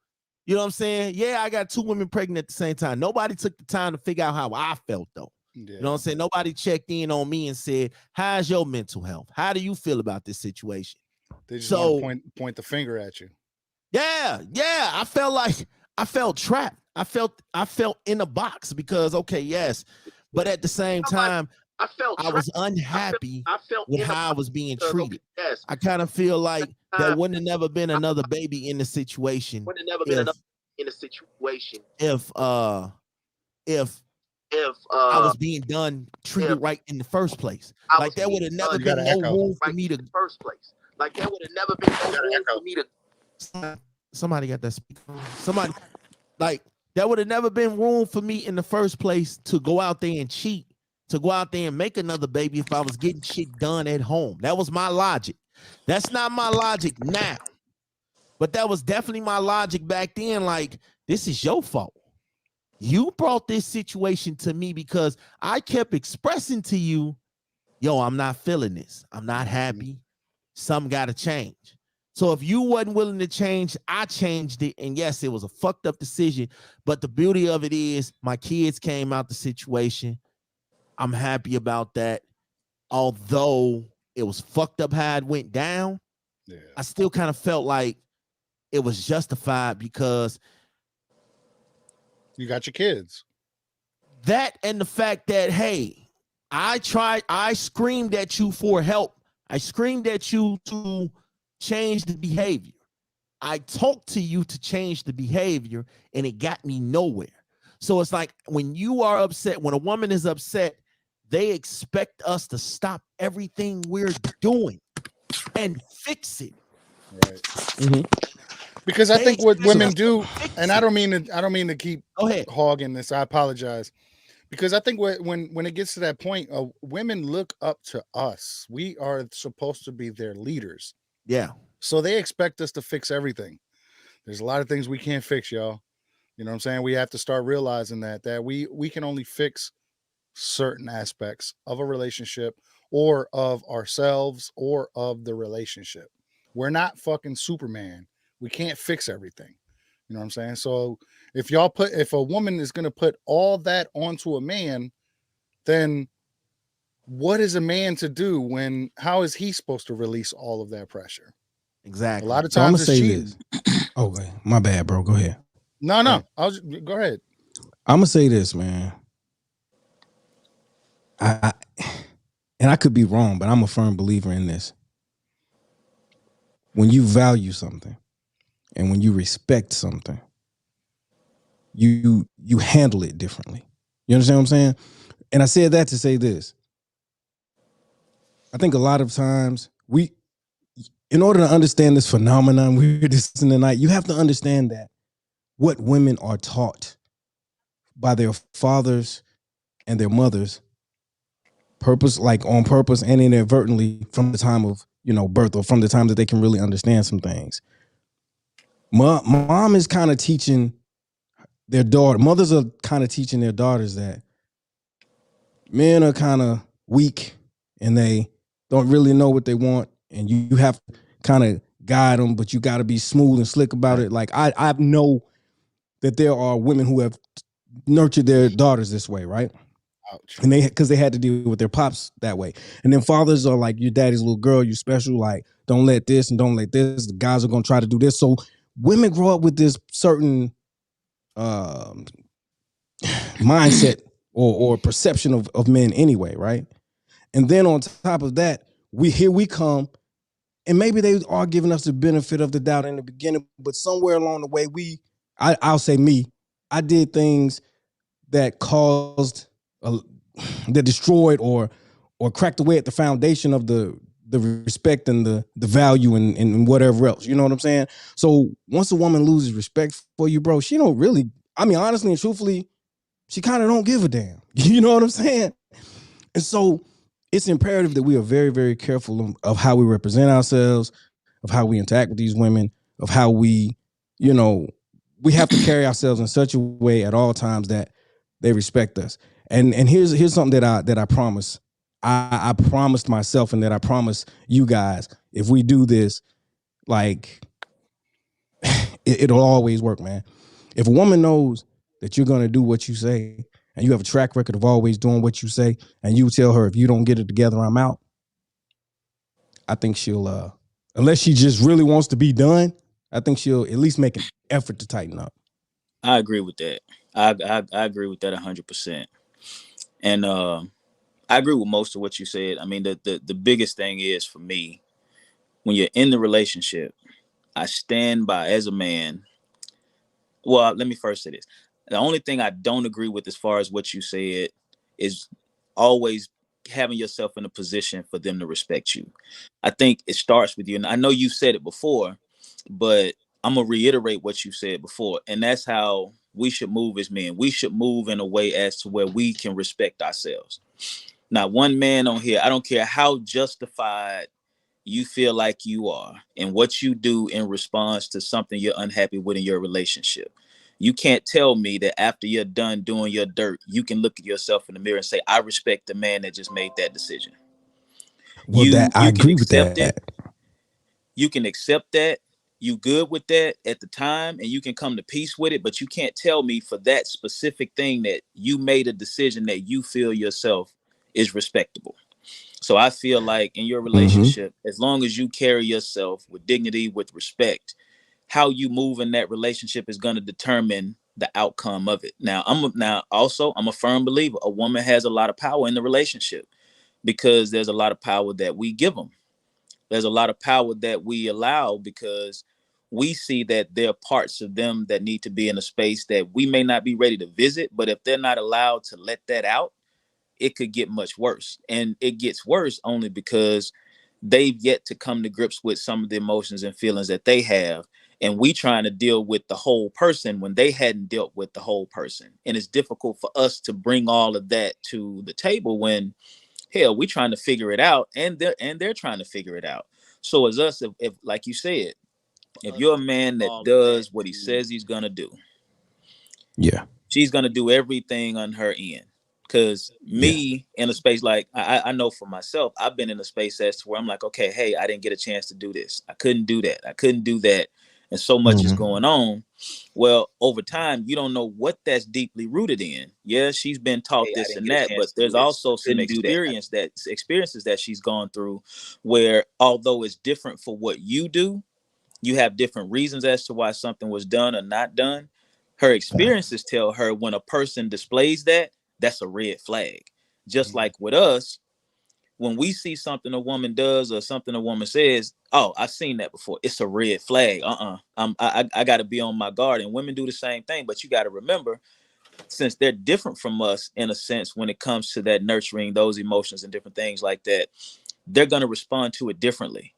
You know what I'm saying? Yeah, I got 2 women pregnant at the same time. Nobody took the time to figure out how I felt, though. Yeah. You know what I'm saying? Nobody checked in on me and said, how's your mental health? How do you feel about this situation? They just want to point the finger at you. Yeah. I felt trapped. I felt in a box because, okay, yes, but at the same time, I was unhappy with how I was being treated. Yes. I kind of feel like there wouldn't have never been another baby in the situation. If I was being treated right in the first place. Like there would have never been no room for me to first place. Like there would have never been no room for me to. Somebody got that speaker. Somebody like there would have never been room for me in the first place to go out there and cheat, to go out there and make another baby if I was getting shit done at home. That was my logic. That's not my logic now, but that was definitely my logic back then. Like, this is your fault. You brought this situation to me because I kept expressing to you, yo, I'm not feeling this. I'm not happy. Something got to change. So if you wasn't willing to change, I changed it. And yes, it was a fucked up decision. But the beauty of it is my kids came out the situation. I'm happy about that. Although it was fucked up how it went down, Yeah. I still kind of felt like it was justified because You got your kids. that and the fact that, hey, I screamed at you for help. I screamed at you to change the behavior. I talked to you to change the behavior, and it got me nowhere. So it's like when you are upset, when a woman is upset, they expect us to stop everything we're doing and fix it. Right. Because I They think what expect women us to do, fix and I it. don't mean to keep Go ahead. hogging this. I apologize. Because I think when it gets to that point, women look up to us. We are supposed to be their leaders. Yeah. So they expect us to fix everything. There's a lot of things we can't fix, y'all. You know what I'm saying? We have to start realizing that we can only fix certain aspects of a relationship or of ourselves or of the relationship. We're not fucking Superman. We can't fix everything. You know what I'm saying? So if a woman is going to put all that onto a man, then what is a man to do how is he supposed to release all of that pressure? Exactly. A lot of So I'm times gonna it's say cheating. this. Okay, my bad, bro. Go ahead. No. Go ahead. I'm gonna say this, man. And I could be wrong, but I'm a firm believer in this. When you value something and when you respect something, you handle it differently. You understand what I'm saying? And I said that to say this. I think a lot of times in order to understand this phenomenon we're discussing tonight, you have to understand that what women are taught by their fathers and their mothers, on purpose and inadvertently from the time of birth or from the time that they can really understand some things. Mom is kind of teaching their daughter. Mothers are kind of teaching their daughters that men are kind of weak and they don't really know what they want, and you have to kind of guide them, but you got to be smooth and slick about it. Like I know that there are women who have nurtured their daughters this way, right? Ouch. And because they had to deal with their pops that way. And then fathers are like, your daddy's little girl, you special, like don't let this and don't let this. The guys are gonna try to do this. So women grow up with this certain mindset or perception of men anyway, right? And then on top of that, we come, and maybe they are giving us the benefit of the doubt in the beginning, but somewhere along the way, I'll say me, I did things that caused that destroyed or cracked away at the foundation of the respect and the value and whatever else. You know what I'm saying? So once a woman loses respect for you, bro, she don't really, I mean, honestly and truthfully, she kind of don't give a damn. You know what I'm saying? And so it's imperative that we are very, very careful of how we represent ourselves, of how we interact with these women, of how we have to carry ourselves in such a way at all times that they respect us. And here's something that I promise. I promised myself, and that I promise you guys, if we do this, like it'll always work, man. If a woman knows that you're gonna do what you say, and you have a track record of always doing what you say, and you tell her, if you don't get it together, I'm out, I think she'll, unless she just really wants to be done, I think she'll at least make an effort to tighten up. I agree with that. I agree with that 100%. And I agree with most of what you said. I mean, the biggest thing is for me, when you're in the relationship, I stand by as a man. Well, let me first say this. The only thing I don't agree with as far as what you said is always having yourself in a position for them to respect you. I think it starts with you. And I know you said it before, but I'm going to reiterate what you said before. And that's how we should move as men. We should move in a way as to where we can respect ourselves. Not one man on here, I don't care how justified you feel like you are and what you do in response to something you're unhappy with in your relationship. You can't tell me that after you're done doing your dirt, you can look at yourself in the mirror and say, I respect the man that just made that decision. Well, You I can agree with accept that. it. you can accept that, you good with that at the time, and you can come to peace with it, but you can't tell me for that specific thing that you made a decision that you feel yourself is respectable. So I feel like in your relationship, as long as you carry yourself with dignity, with respect, how you move in that relationship is going to determine the outcome of it. Now, I'm a firm believer a woman has a lot of power in the relationship, because there's a lot of power that we give them. There's a lot of power that we allow, because we see that there are parts of them that need to be in a space that we may not be ready to visit, but if they're not allowed to let that out, it could get much worse. And it gets worse only because they've yet to come to grips with some of the emotions and feelings that they have. And we trying to deal with the whole person when they hadn't dealt with the whole person. And it's difficult for us to bring all of that to the table when, hell, we trying to figure it out, and they're trying to figure it out. So as us, if like you said, if you're a man that does what he says he's gonna do, Yeah. she's gonna do everything on her end. Because me in a space like I know for myself, I've been in a space as to where I'm like, okay, hey, I didn't get a chance to do this. I couldn't do that. I couldn't do that. And so much is going on. Well, over time, you don't know what that's deeply rooted in. Yeah, she's been taught this and that, but there's also some experiences that she's gone through where, although it's different for what you do, you have different reasons as to why something was done or not done. Her experiences tell her when a person displays that, that's a red flag. Just like with us, when we see something a woman does or something a woman says, oh, I've seen that before, it's a red flag. I got to be on my guard. And women do the same thing. But you got to remember, since they're different from us in a sense when it comes to that nurturing those emotions and different things like that, they're going to respond to it differently.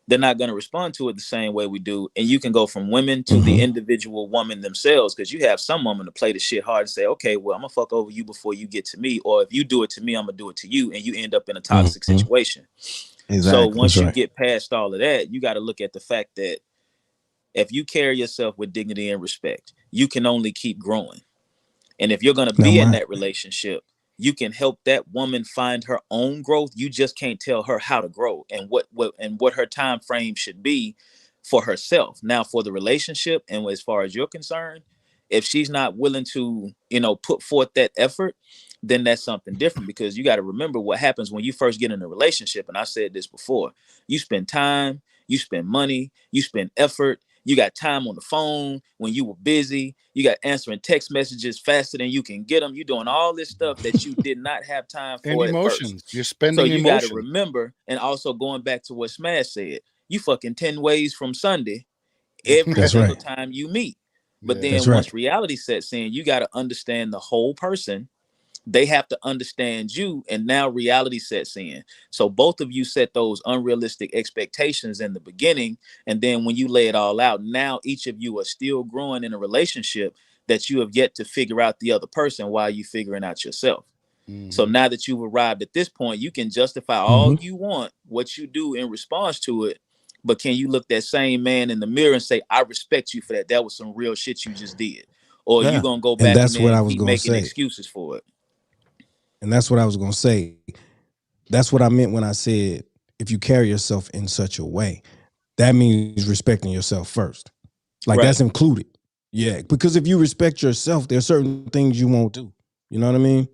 They're not going to respond to it the same way we do. And you can go from women to the individual woman themselves, because you have some women to play the shit hard and say, okay, well, I'm gonna fuck over you before you get to me, or if you do it to me, I'm gonna do it to you, and you end up in a toxic situation. Exactly. So once you get past all of that, you got to look at the fact that if you carry yourself with dignity and respect, you can only keep growing. And if you're gonna be in that relationship, you can help that woman find her own growth. You just can't tell her how to grow and what her time frame should be for herself. Now, for the relationship, and as far as you're concerned, if she's not willing to, put forth that effort, then that's something different, because you got to remember what happens when you first get in a relationship. And I said this before, you spend time, you spend money, you spend effort. You got time on the phone when you were busy. You got answering text messages faster than you can get them. You're doing all this stuff that you did not have time for. And emotions. You're spending so you emotions. got to remember, and also going back to what Smash said, you fucking 10 ways from Sunday every single time you meet. But then once reality sets in, you got to understand the whole person. They have to understand you, and now reality sets in. So both of you set those unrealistic expectations in the beginning, and then when you lay it all out, now each of you are still growing in a relationship that you have yet to figure out the other person while you figuring out yourself. So now that you've arrived at this point, you can justify all you want what you do in response to it, but can you look that same man in the mirror and say, I respect you for that? That was some real shit you just did. Or you gonna go back and that's what I was gonna say, excuses for it. And that's what I was going to say. That's what I meant when I said, if you carry yourself in such a way, that means respecting yourself first. Like that's included. Yeah. Because if you respect yourself, there are certain things you won't do. You know what I mean?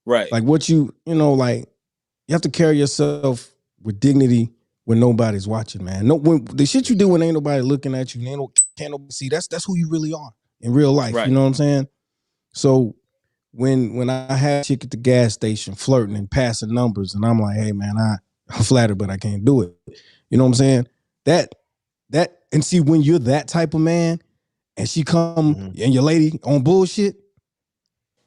Right. Like what you have to carry yourself with dignity when nobody's watching, man. No, when the shit you do when ain't nobody looking at you, can't nobody see, that's who you really are in real life. Right. You know what I'm saying? So when I had a chick at the gas station flirting and passing numbers, and I'm like, hey man, I'm flattered, but I can't do it. You know what I'm saying? That and see, when you're that type of man and she come and your lady on bullshit,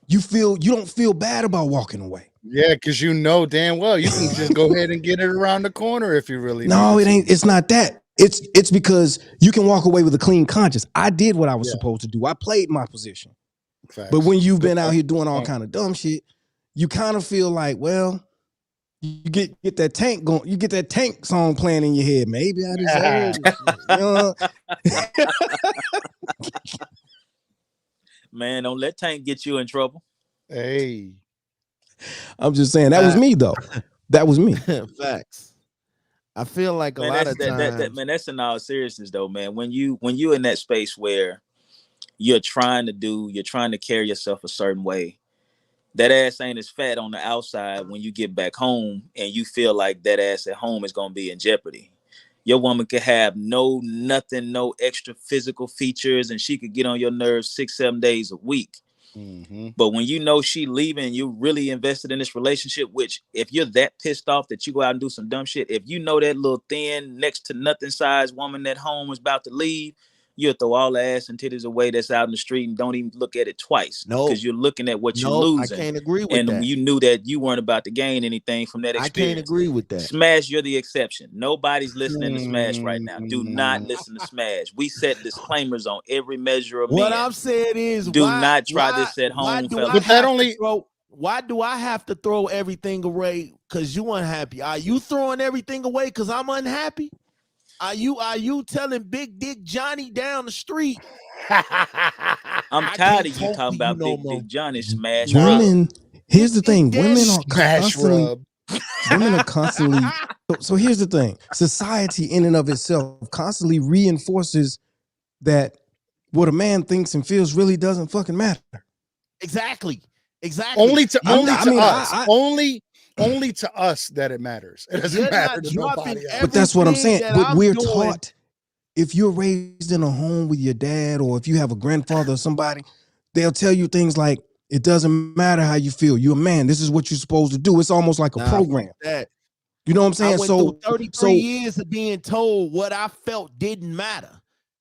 you don't feel bad about walking away. Yeah, because you know damn well you can just go ahead and get it around the corner if you really No, it ain't. It's not that. It's because you can walk away with a clean conscience. I did what I was supposed to do. I played my position. Facts. But when you've been out here doing all kind of dumb shit, you kind of feel like, well, you get that tank going, you get that tank song playing in your head. Maybe I deserve it. Man, don't let Tank get you in trouble. Hey. I'm just saying that was me though. That was me. Facts. I feel like a Man, lot that's of that times. man. That's in all seriousness, though, man. When you in that space where you're trying to carry yourself a certain way, that ass ain't as fat on the outside when you get back home and you feel like that ass at home is gonna be in jeopardy. Your woman could have no extra physical features, and she could get on your nerves 6-7 days a week. Mm-hmm. But when you know she leaving, you really invested in this relationship, which if you're that pissed off that you go out and do some dumb shit, if you know that little thin, next to nothing size woman at home is about to leave, you'll throw all the ass and titties away that's out in the street and don't even look at it twice. No. Because you're looking at what you're No, I losing. can't agree with And that. you knew that you weren't about to gain anything from that I experience. can't agree with that. Smash, you're the exception. Nobody's listening to Smash right now. Do not listen to Smash. We set disclaimers on every measure of What men. I'm saying is, Do not try this at why home, do fellas. I But that have to only- throw? Why do I have to throw everything away because you unhappy? Are you throwing everything away because I'm unhappy? Are you telling Big Dick Johnny down the street? I'm I tired can't of you talk talking to you about no Big more. Dick Johnny Smash Rub. Women, here's the Big thing. Dick Women Daddy are Smash constantly rub. women are constantly so here's the thing. Society in and of itself constantly reinforces that what a man thinks and feels really doesn't fucking matter. Exactly. Only to I- only to us that it matters. It doesn't You're matter not to dropping nobody else. But that's what I'm everything saying. that But I'm we're doing. taught, if you're raised in a home with your dad, or if you have a grandfather or somebody, they'll tell you things like, it doesn't matter how you feel. You're a man. This is what you're supposed to do. It's almost like a Nah, program. fuck that. You know what I'm I saying? went through 33 years of being told what I felt didn't matter.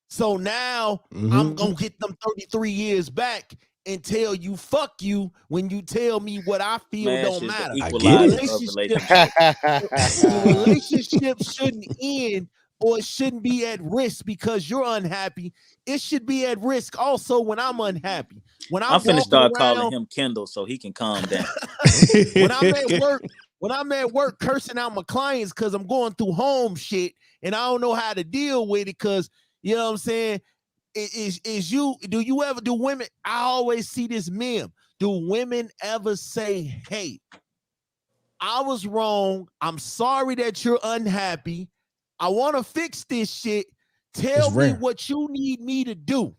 So now I'm gonna get them 33 years back and tell you fuck you when you tell me what I feel Smash don't is the matter. equalizer of Relationship, relationships. the relationship shouldn't end or it shouldn't be at risk because you're unhappy. It should be at risk also when I'm unhappy. When I'm finna walking start around, calling him Kendall so he can calm down. when I'm at work cursing out my clients because I'm going through home shit and I don't know how to deal with it because you know what I'm saying? Do women, I always see this meme. Do women ever say, hey, I was wrong. I'm sorry that you're unhappy. I want to fix this shit. Tell me what you need me to do.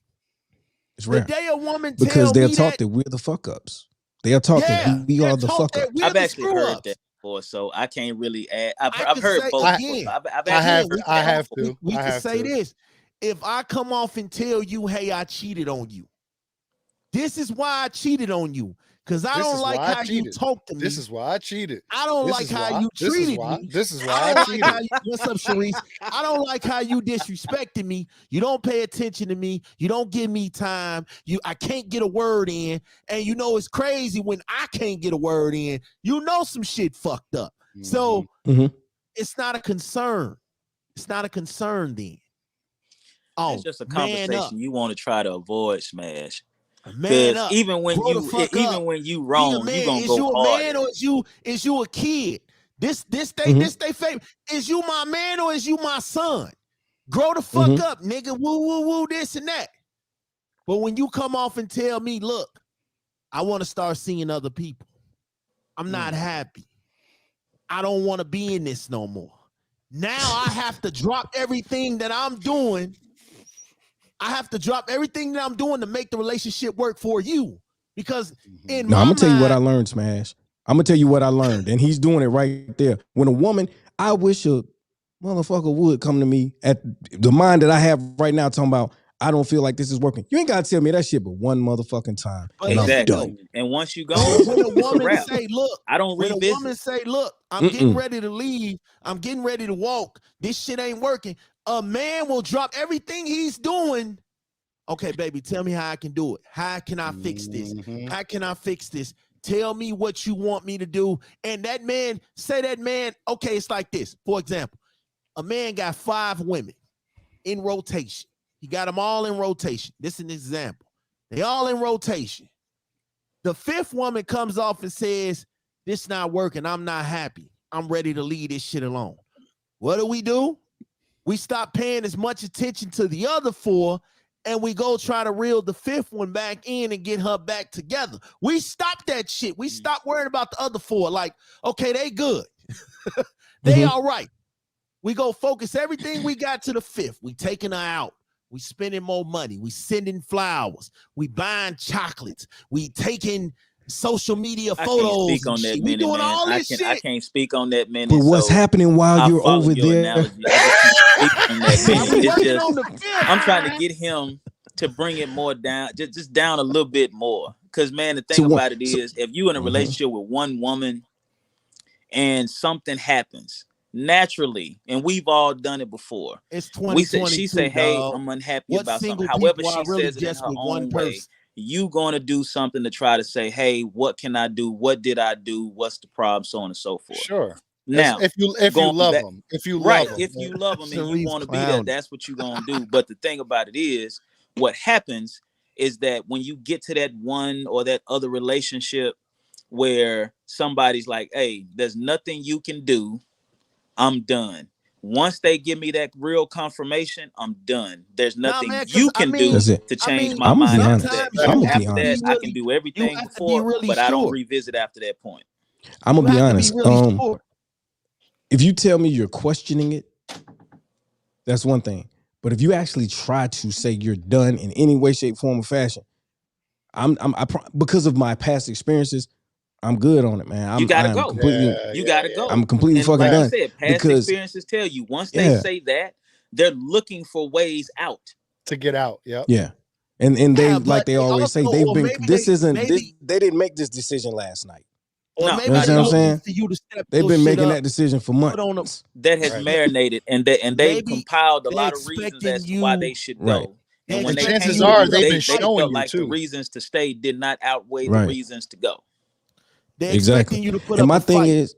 It's The rare. day a woman Because tell they're me taught that we're the fuck ups. They're taught that we are the fuck ups. I've actually heard that before, so I can't really add. I've heard both. I have to. We can say this. If I come off and tell you, hey, I cheated on you. This is why I cheated on you. Because I don't like how you talk to me. This is why I cheated. I don't like how you treated me. This is why I cheated. What's up, Sharice? I don't like how you disrespected me. You don't pay attention to me. You don't give me time. I can't get a word in. And you know it's crazy when I can't get a word in. You know some shit fucked up. So it's not a concern. It's not a concern then. Oh, it's just a conversation you want to try to avoid, Smash. Man up. Even when you wrong, you gonna go hard. Man or is you a kid? This they favorite. Is you my man or is you my son? Grow the fuck up, nigga. Woo woo woo this and that. But when you come off and tell me, look, I want to start seeing other people. I'm not happy. I don't want to be in this no more. Now I have to drop everything that I'm doing. I have to drop everything that I'm doing to make the relationship work for you. Because I'm gonna tell you what I learned, Smash. I'm gonna tell you what I learned, and he's doing it right there. When a woman, I wish a motherfucker would come to me at the mind that I have right now, talking about I don't feel like this is working. You ain't gotta tell me that shit, but one motherfucking time. Exactly. And once you go, when a woman say, "Look," I don't revisit. When a woman say, "Look, I'm getting ready to leave. I'm getting ready to walk. This shit ain't working." A man will drop everything he's doing. Okay, baby, tell me how I can do it. How can I fix this? How can I fix this? Tell me what you want me to do. And that man, okay, it's like this. For example, a man got 5 women in rotation. He got them all in rotation. This is an example. They all in rotation. The 5th woman comes off and says, this not working. I'm not happy. I'm ready to leave this shit alone. What do? We stop paying as much attention to the other 4 and we go try to reel the 5th one back in and get her back together. We stop that shit. We stop worrying about the other 4. Like, okay, they good. They all right. We go focus everything we got to the 5th. We taking her out. We spending more money. We sending flowers. We buying chocolates. We taking social media I photos. can't speak on and that shit. many, We doing man. all I this can shit. I can't speak on that many. But what's so happening while I'll you're follow over your there? analogy. I just can't speak on that While many. we It's working just on the 5th. I'm trying to get him to bring it more down, just down a little bit more. Because man, the thing So about it is, if you in a Mhm. relationship with one woman and something happens naturally, and we've all done it before. It's We say 2022. she say, "Hey, dog. I'm unhappy What about something." single However, people are she really says it in just her with one own way. person? You gonna do something to try to say, "Hey, what can I do? What did I do? What's the problem?" So on and so forth. Sure. Now, if you going love back- them, if you right? love them, If you love them and you Sharice want to be there, clowning. that's what you're gonna do. But the thing about it is, what happens is that when you get to that one or that other relationship where somebody's like, "Hey, there's nothing you can do. I'm done." Once they give me that real confirmation, I'm done. There's nothing man, 'cause you I can mean- do That's it. to I change mean, my I'ma be mind after honest. that. sometimes So I'ma be after that, honest. I can do everything have to be before, really but I don't sure. revisit after that point. I'm You gonna be have to honest. really sure. If you tell me you're questioning it, that's one thing. But if you actually try to say you're done in any way, shape, form, or fashion, because of my past experiences, I'm good on it, man. You gotta I'm go. completely, You gotta go. I'm completely And fucking like you done. said, past because experiences tell you once they Yeah. say that, they're looking for ways out. to get out. Yep. yeah, and they Yeah, like but they they always say also- they've or been. maybe This they- isn't. maybe- They didn't make this decision last night. Or No, maybe You know what they I'm looking saying? for you to step They've your been shit making up, that decision for put on months. that has Right. marinated, and they've Maybe compiled a they're lot of reasons as to expecting why you- they should Right. go. And when And they chances came to are you, they've been they showing felt you like the too. reasons to stay did not outweigh Right. the reasons to go. They're Exactly. expecting you to put And up my a thing fight. is,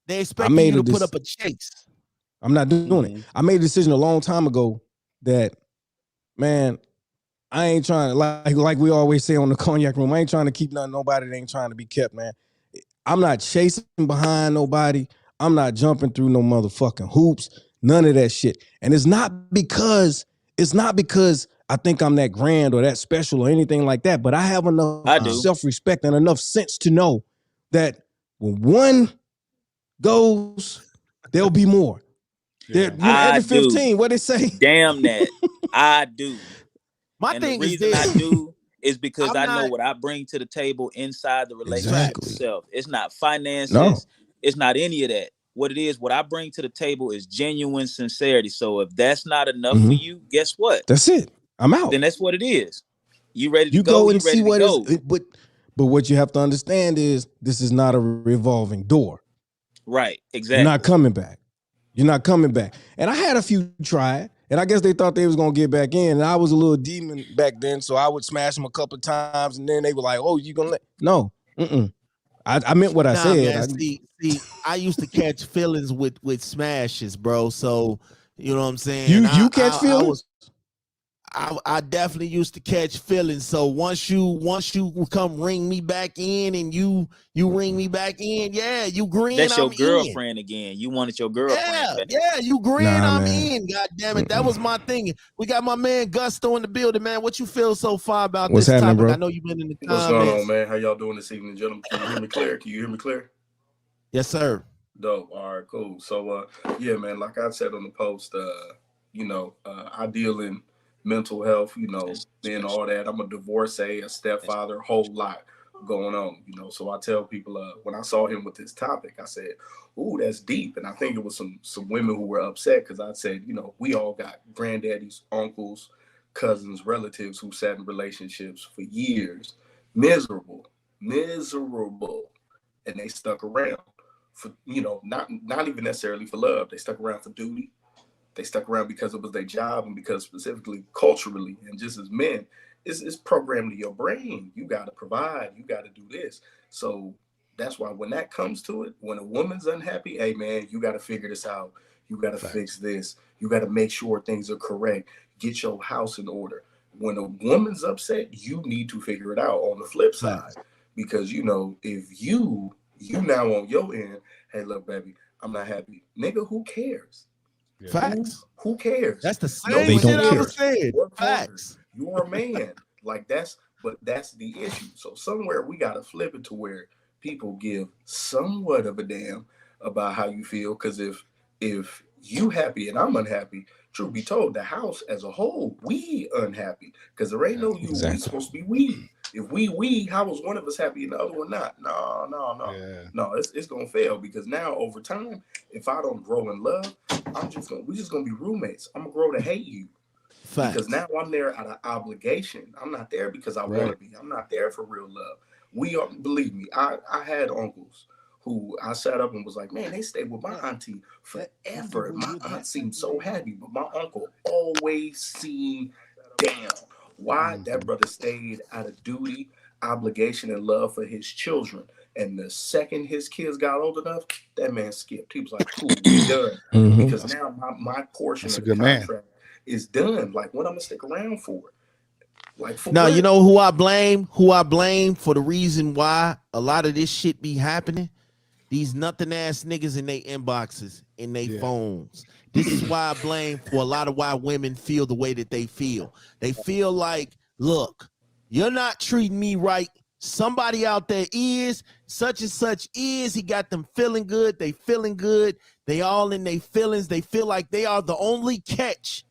They're expecting made you a to put dec- up a chase. I'm not doing Mhm. it. I made a decision a long time ago that, man, I ain't trying to like we always say on the Cognac Room. I ain't trying to keep nobody that ain't trying to be kept, man. I'm not chasing behind nobody. I'm not jumping through no motherfucking hoops. None of that shit. And it's not because I think I'm that grand or that special or anything like that. But I have enough I do. self-respect and enough sense to know that when one goes, there'll be more. Yeah. I Every do. 15, what they say? Damn that. I do. My And the thing is reason this. I do is because I'm I know not- what I bring to the table inside the relationship Exactly. itself. It's not finances. No. It's not any of that. What it is, what I bring to the table is genuine sincerity. So if that's not enough for you, guess what? That's it. I'm out. Then that's what it is. You ready to You go? go and You ready see what to is, go? but what you have to understand is this is not a revolving door. Right. Exactly. You're not coming back. You're not coming back. And I had a few try it, and I guess they thought they was gonna get back in. And I was a little demon back then, so I would smash them a couple of times, and then they were like, "Oh, you gonna let?" No, I meant what I Nah, said. man. See, I used to catch feelings with smashes, bro. So you know what I'm saying. You catch feelings? I definitely used to catch feelings. So once you come ring me back in and you ring me back in, yeah, you grin. That's your I'm girlfriend again. You wanted your girlfriend back. Yeah, you grin. Nah, I'm man. in. God damn it, that was my thing. We got my man Gusto in the building, man. What you feel so far about What's this happening, topic? bro? I know you've been in the What's comments. going on, man? How y'all doing this evening, gentlemen? Can you hear me clear? Can you hear me clear? Yes, sir. Dope. All right, cool. So, yeah, man, like I said on the post, I deal in mental health, and all that. I'm a divorcee, a stepfather, a whole lot going on, So I tell people, when I saw him with this topic, I said, ooh, that's deep. And I think it was some women who were upset because I said, we all got granddaddies, uncles, cousins, relatives who sat in relationships for years, miserable, and they stuck around for, not even necessarily for love. They stuck around for duty. They stuck around because it was their job and because specifically culturally and just as men, it's programmed to your brain. You got to provide. You got to do this. So that's why when that comes to it, when a woman's unhappy, hey, man, you got to figure this out. You got to fix this. You got to make sure things are correct. Get your house in order. When a woman's upset, you need to figure it out on the flip side. Because, if you now on your end, hey, look, baby, I'm not happy. Nigga, who cares? Facts. Who cares? That's the They same don't shit I care. was saying. Work harder. Facts. You're a man. But that's the issue. So somewhere we got to flip it to where people give somewhat of a damn about how you feel. Because if you happy and I'm unhappy. Truth be told, the house as a whole, we unhappy because there ain't no you. Exactly. We supposed to be we. If we, how was one of us happy and the other one not? No, it's gonna fail because now over time, if I don't grow in love, we just gonna be roommates. I'm gonna grow to hate you. Facts. Because now I'm there out of obligation. I'm not there because I want to be. I'm not there for real love. We are, believe me, I had uncles who I sat up and was like, man, they stayed with my auntie forever. My aunt seemed so happy, but my uncle always seemed down. Why? That brother stayed out of duty, obligation, and love for his children. And the second his kids got old enough, that man skipped. He was like, cool, we done. Mhm. Because now my portion That's of a the good man. contract is done. Like, what I'm gonna stick around for? Like, for Now, what? you know who I blame? Who I blame for the reason why a lot of this shit be happening? These nothing ass niggas in their inboxes, in their Yeah. phones. This is why I blame for a lot of why women feel the way that they feel. They feel like, look, you're not treating me right. Somebody out there is, such and such is. He got them feeling good. They feeling good. They all in their feelings. They feel like they are the only catch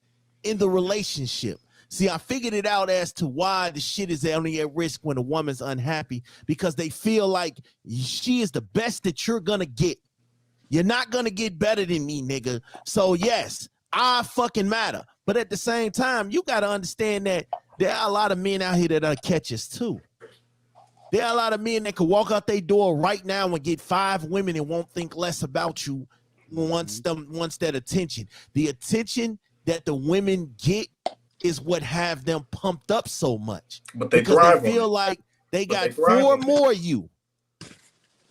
in the relationship. See, I figured it out as to why the shit is only at risk when a woman's unhappy, because they feel like she is the best that you're gonna get. You're not gonna get better than me, nigga. So yes, I fucking matter. But at the same time, you gotta understand that there are a lot of men out here that are catches too. There are a lot of men that could walk out their door right now and get 5 women and won't think less about you once that attention. The attention that the women get is what have them pumped up so much. But they Because thrive they on feel it. like they But got they thrive 4 on it. more you.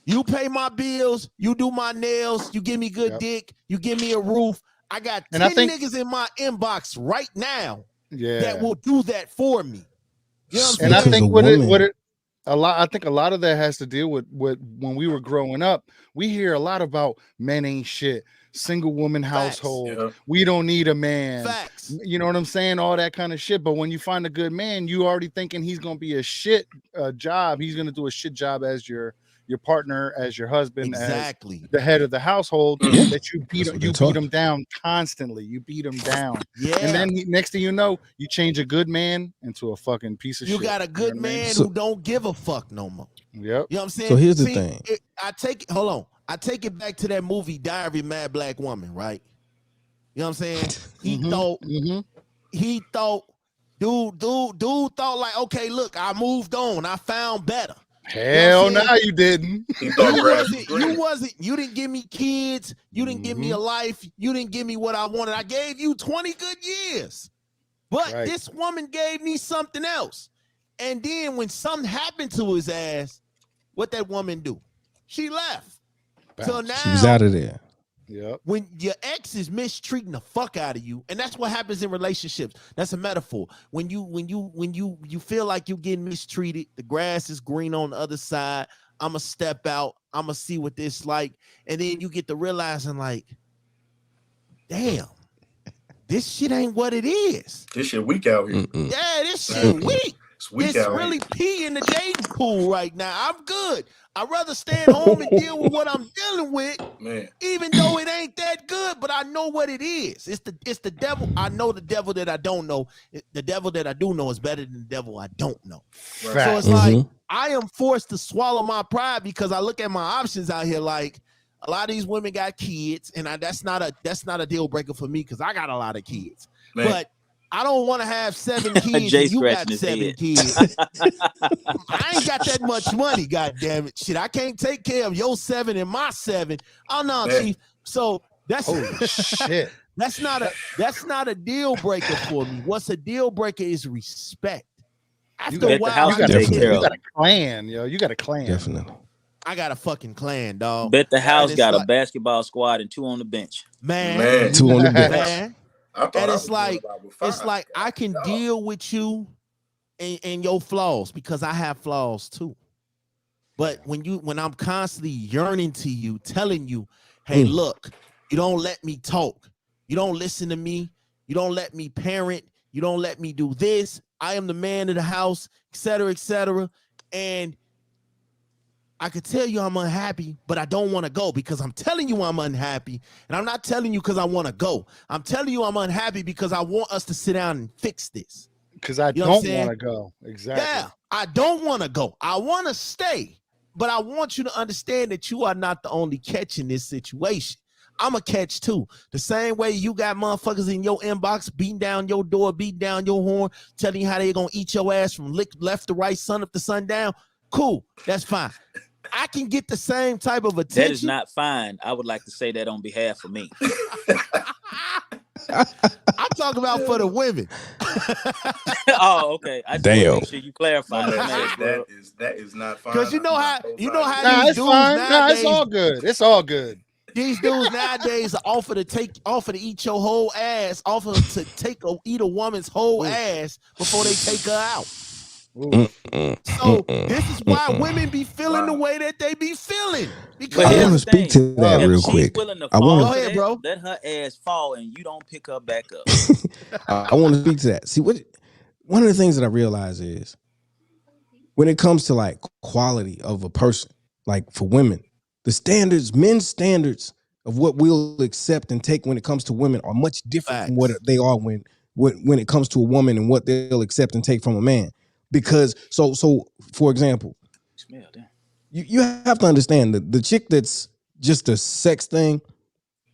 You pay my bills, you do my nails, you give me good Yep. dick, you give me a roof. I got And 10 I think- niggas in my inbox right now Yeah. that will do that for me. You know what I'm And I saying? Because think a what woman- it I think a lot of that has to deal with when we were growing up. We hear a lot about men ain't shit, single woman household. Yeah. We don't need a man. Facts. You know what I'm saying? All that kind of shit. But when you find a good man, you already thinking he's gonna be a shit job. He's gonna do a shit job as your partner, as your husband, as Exactly. the head of the household. Yeah. That you beat That's what you they're beat taught. him down constantly. You beat him down. Yeah. And then next thing you know, you change a good man into a fucking piece of you shit. got a good know what I mean? man So- who don't give a fuck no more. Yep. You know what I'm saying? So here's the See, thing. I take it, hold on. I take it back to that movie Diary of a Mad Black Woman, right? You know what I'm saying? He Mhm. thought, dude thought like, okay, look, I moved on. I found better. Hell what I'm no, you didn't. He thought grass was You didn't give me kids. You didn't give me a Mhm. life. You didn't give me what I wanted. I gave you 20 good years. But Right. this woman gave me something else. And then when something happened to his ass, what that woman do? She left. So now She was out of there. Yep. when your ex is mistreating the fuck out of you, and that's what happens in relationships. That's a metaphor. When you feel like you're getting mistreated, the grass is green on the other side. I'ma step out. I'ma see what this like, and then you get to realizing like, damn, this shit ain't what it is. This shit weak out here. Mm-mm. Yeah, this shit weak. It's weak It's out really here. pee in the dating pool right now. I'm good. I'd rather stay at home and deal with what I'm dealing with, Man. even though it ain't that good, but I know what it is. It's the devil. I know the devil that I don't know. The devil that I do know is better than the devil I don't know. So Facts. it's like Mhm. I am forced to swallow my pride because I look at my options out here. Like a lot of these women got kids, and that's not a deal breaker for me because I got a lot of kids. Man. But I don't want to have 7 kids. Jay And you got scratching his 7 head. kids. I ain't got that much money. God damn it, shit! I can't take care of your 7 and my 7. Oh no, Man. chief. So that's Holy shit. that's not a deal breaker for me. What's a deal breaker is respect. After got a the while, house I to get take it. care You of. got a clan, yo. You got a clan. Definitely. I got a fucking clan, dog. Bet the house it's got like- a basketball squad and 2 on the bench. Man, Man. 2 on the bench. man. I thought And I it's was doing like- about with It's 5. like I can God. deal with you and your flaws because I have flaws too. But when I'm constantly yearning to you, telling you, hey, look, you don't let me talk. You don't listen to me. You don't let me parent. You don't let me do this. I am the man of the house, et cetera, et cetera. And I could tell you I'm unhappy, but I don't want to go because I'm telling you I'm unhappy. And I'm not telling you because I want to go. I'm telling you I'm unhappy because I want us to sit down and fix this. Because I You know what I'm don't saying? want to go. Exactly. Yeah, I don't want to go. I want to stay, but I want you to understand that you are not the only catch in this situation. I'm a catch too. The same way you got motherfuckers in your inbox beating down your door, beating down your horn, telling you how they're going to eat your ass from left to right, sun up to sundown. Cool, that's fine. I can get the same type of attention. That is not fine. I would like to say that on behalf of me. I'm talking about for the women. Oh, okay. I just want to make sure you clarify My that. man, bro. that is not fine. Because you know how Nah, these it's dudes fine. Nah, nowadays, it's all good. It's all good. these dudes nowadays offer to eat your whole ass, offer to eat a woman's whole ass before they take her out. So this is why women be feeling the way that they be feeling. Because I here's want the to speak to thing. that If real she's quick. willing to I fall want Go to ahead, that, bro. let her ass fall and you don't pick her back up. I want to speak to that. See, one of the things that I realize is when it comes to like quality of a person, like for women, the standards, men's standards of what we'll accept and take when it comes to women are much different from what they are when it comes to a woman and what they'll accept and take from a man. Because so for example, Smell that. you have to understand that the chick that's just a sex thing,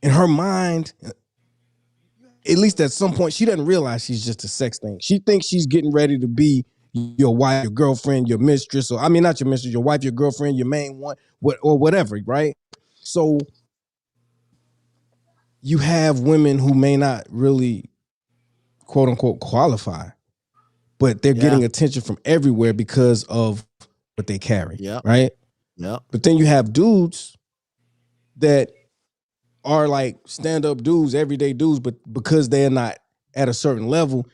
in her mind, at least at some point, she doesn't realize she's just a sex thing. She thinks she's getting ready to be your wife, your girlfriend, your mistress, or I mean, not your mistress, your wife, your girlfriend, your main one, or whatever, right? So you have women who may not really, quote unquote, qualify, but they're getting attention from everywhere because of what they carry, right? Yeah. But then you have dudes that are like stand-up dudes, everyday dudes, but because they're not at a certain level,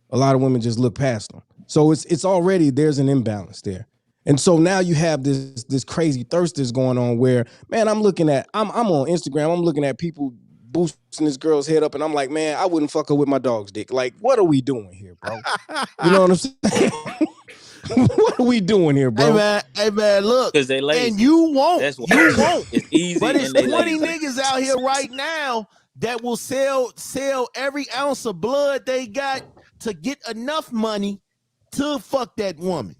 a lot of women just look past them. So it's already, there's an imbalance there. And so now you have this crazy thirst that's going on where, man, I'm on Instagram, I'm looking at people boosting this girl's head up, and I'm like, man, I wouldn't fuck her with my dog's dick. Like, what are we doing here, bro? You know what I'm saying? What are we doing here, bro? Hey man, look. Because they lazy. And you won't. That's what You won't. It's easy. But it's and they 20 lazy. niggas out here right now that will sell every ounce of blood they got to get enough money to fuck that woman.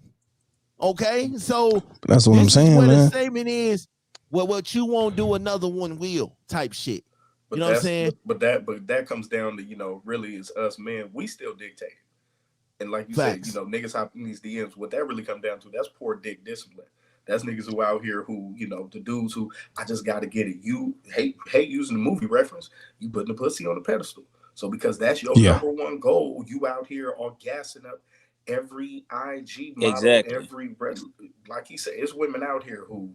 Okay? So that's what I'm saying, where man. the statement is, well, what you won't do, another one will type shit. But you know what I'm saying? But that comes down to, really is us men. We still dictate. And like you Facts. said, niggas hop in these DMs. What that really come down to, that's poor dick discipline. That's niggas who out here who, the dudes who, I just got to get it. You hate using the movie reference. You putting the pussy on the pedestal. So because that's your number one goal, you out here are gassing up every IG model, every, like he said, it's women out here who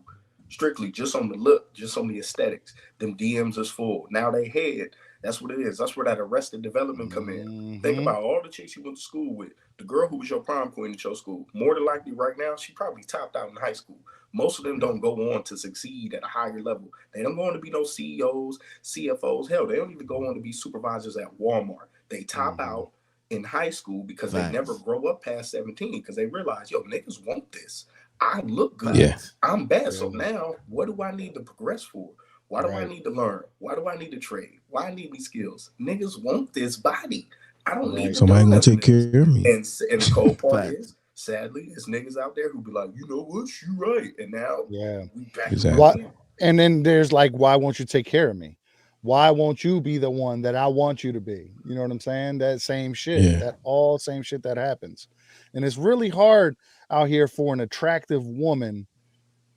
strictly just on the look, just on the aesthetics. Them DMs is full. Now they head. That's what it is. That's where that Arrested Development come in. Think about all the chicks you went to school with. The girl who was your prom queen at your school, more than likely right now, she probably topped out in high school. Most of them don't go on to succeed at a higher level. They don't go on to be no CEOs, CFOs. Hell, they don't even go on to be supervisors at Walmart. They top out in high school because they never grow up past 17 because they realize, niggas want this. I look good. Yeah. I'm bad. So now, what do I need to progress for? Why do I need to learn? Why do I need to trade? Why I need these skills? Niggas want this body. I don't need somebody gonna take care of me. And the cold part is, sadly, there's niggas out there who be like, you know what, you right. And now we back exactly. And then there's like, why won't you take care of me? Why won't you be the one that I want you to be? You know what I'm saying? That same shit, that all same shit that happens. And it's really hard out here for an attractive woman,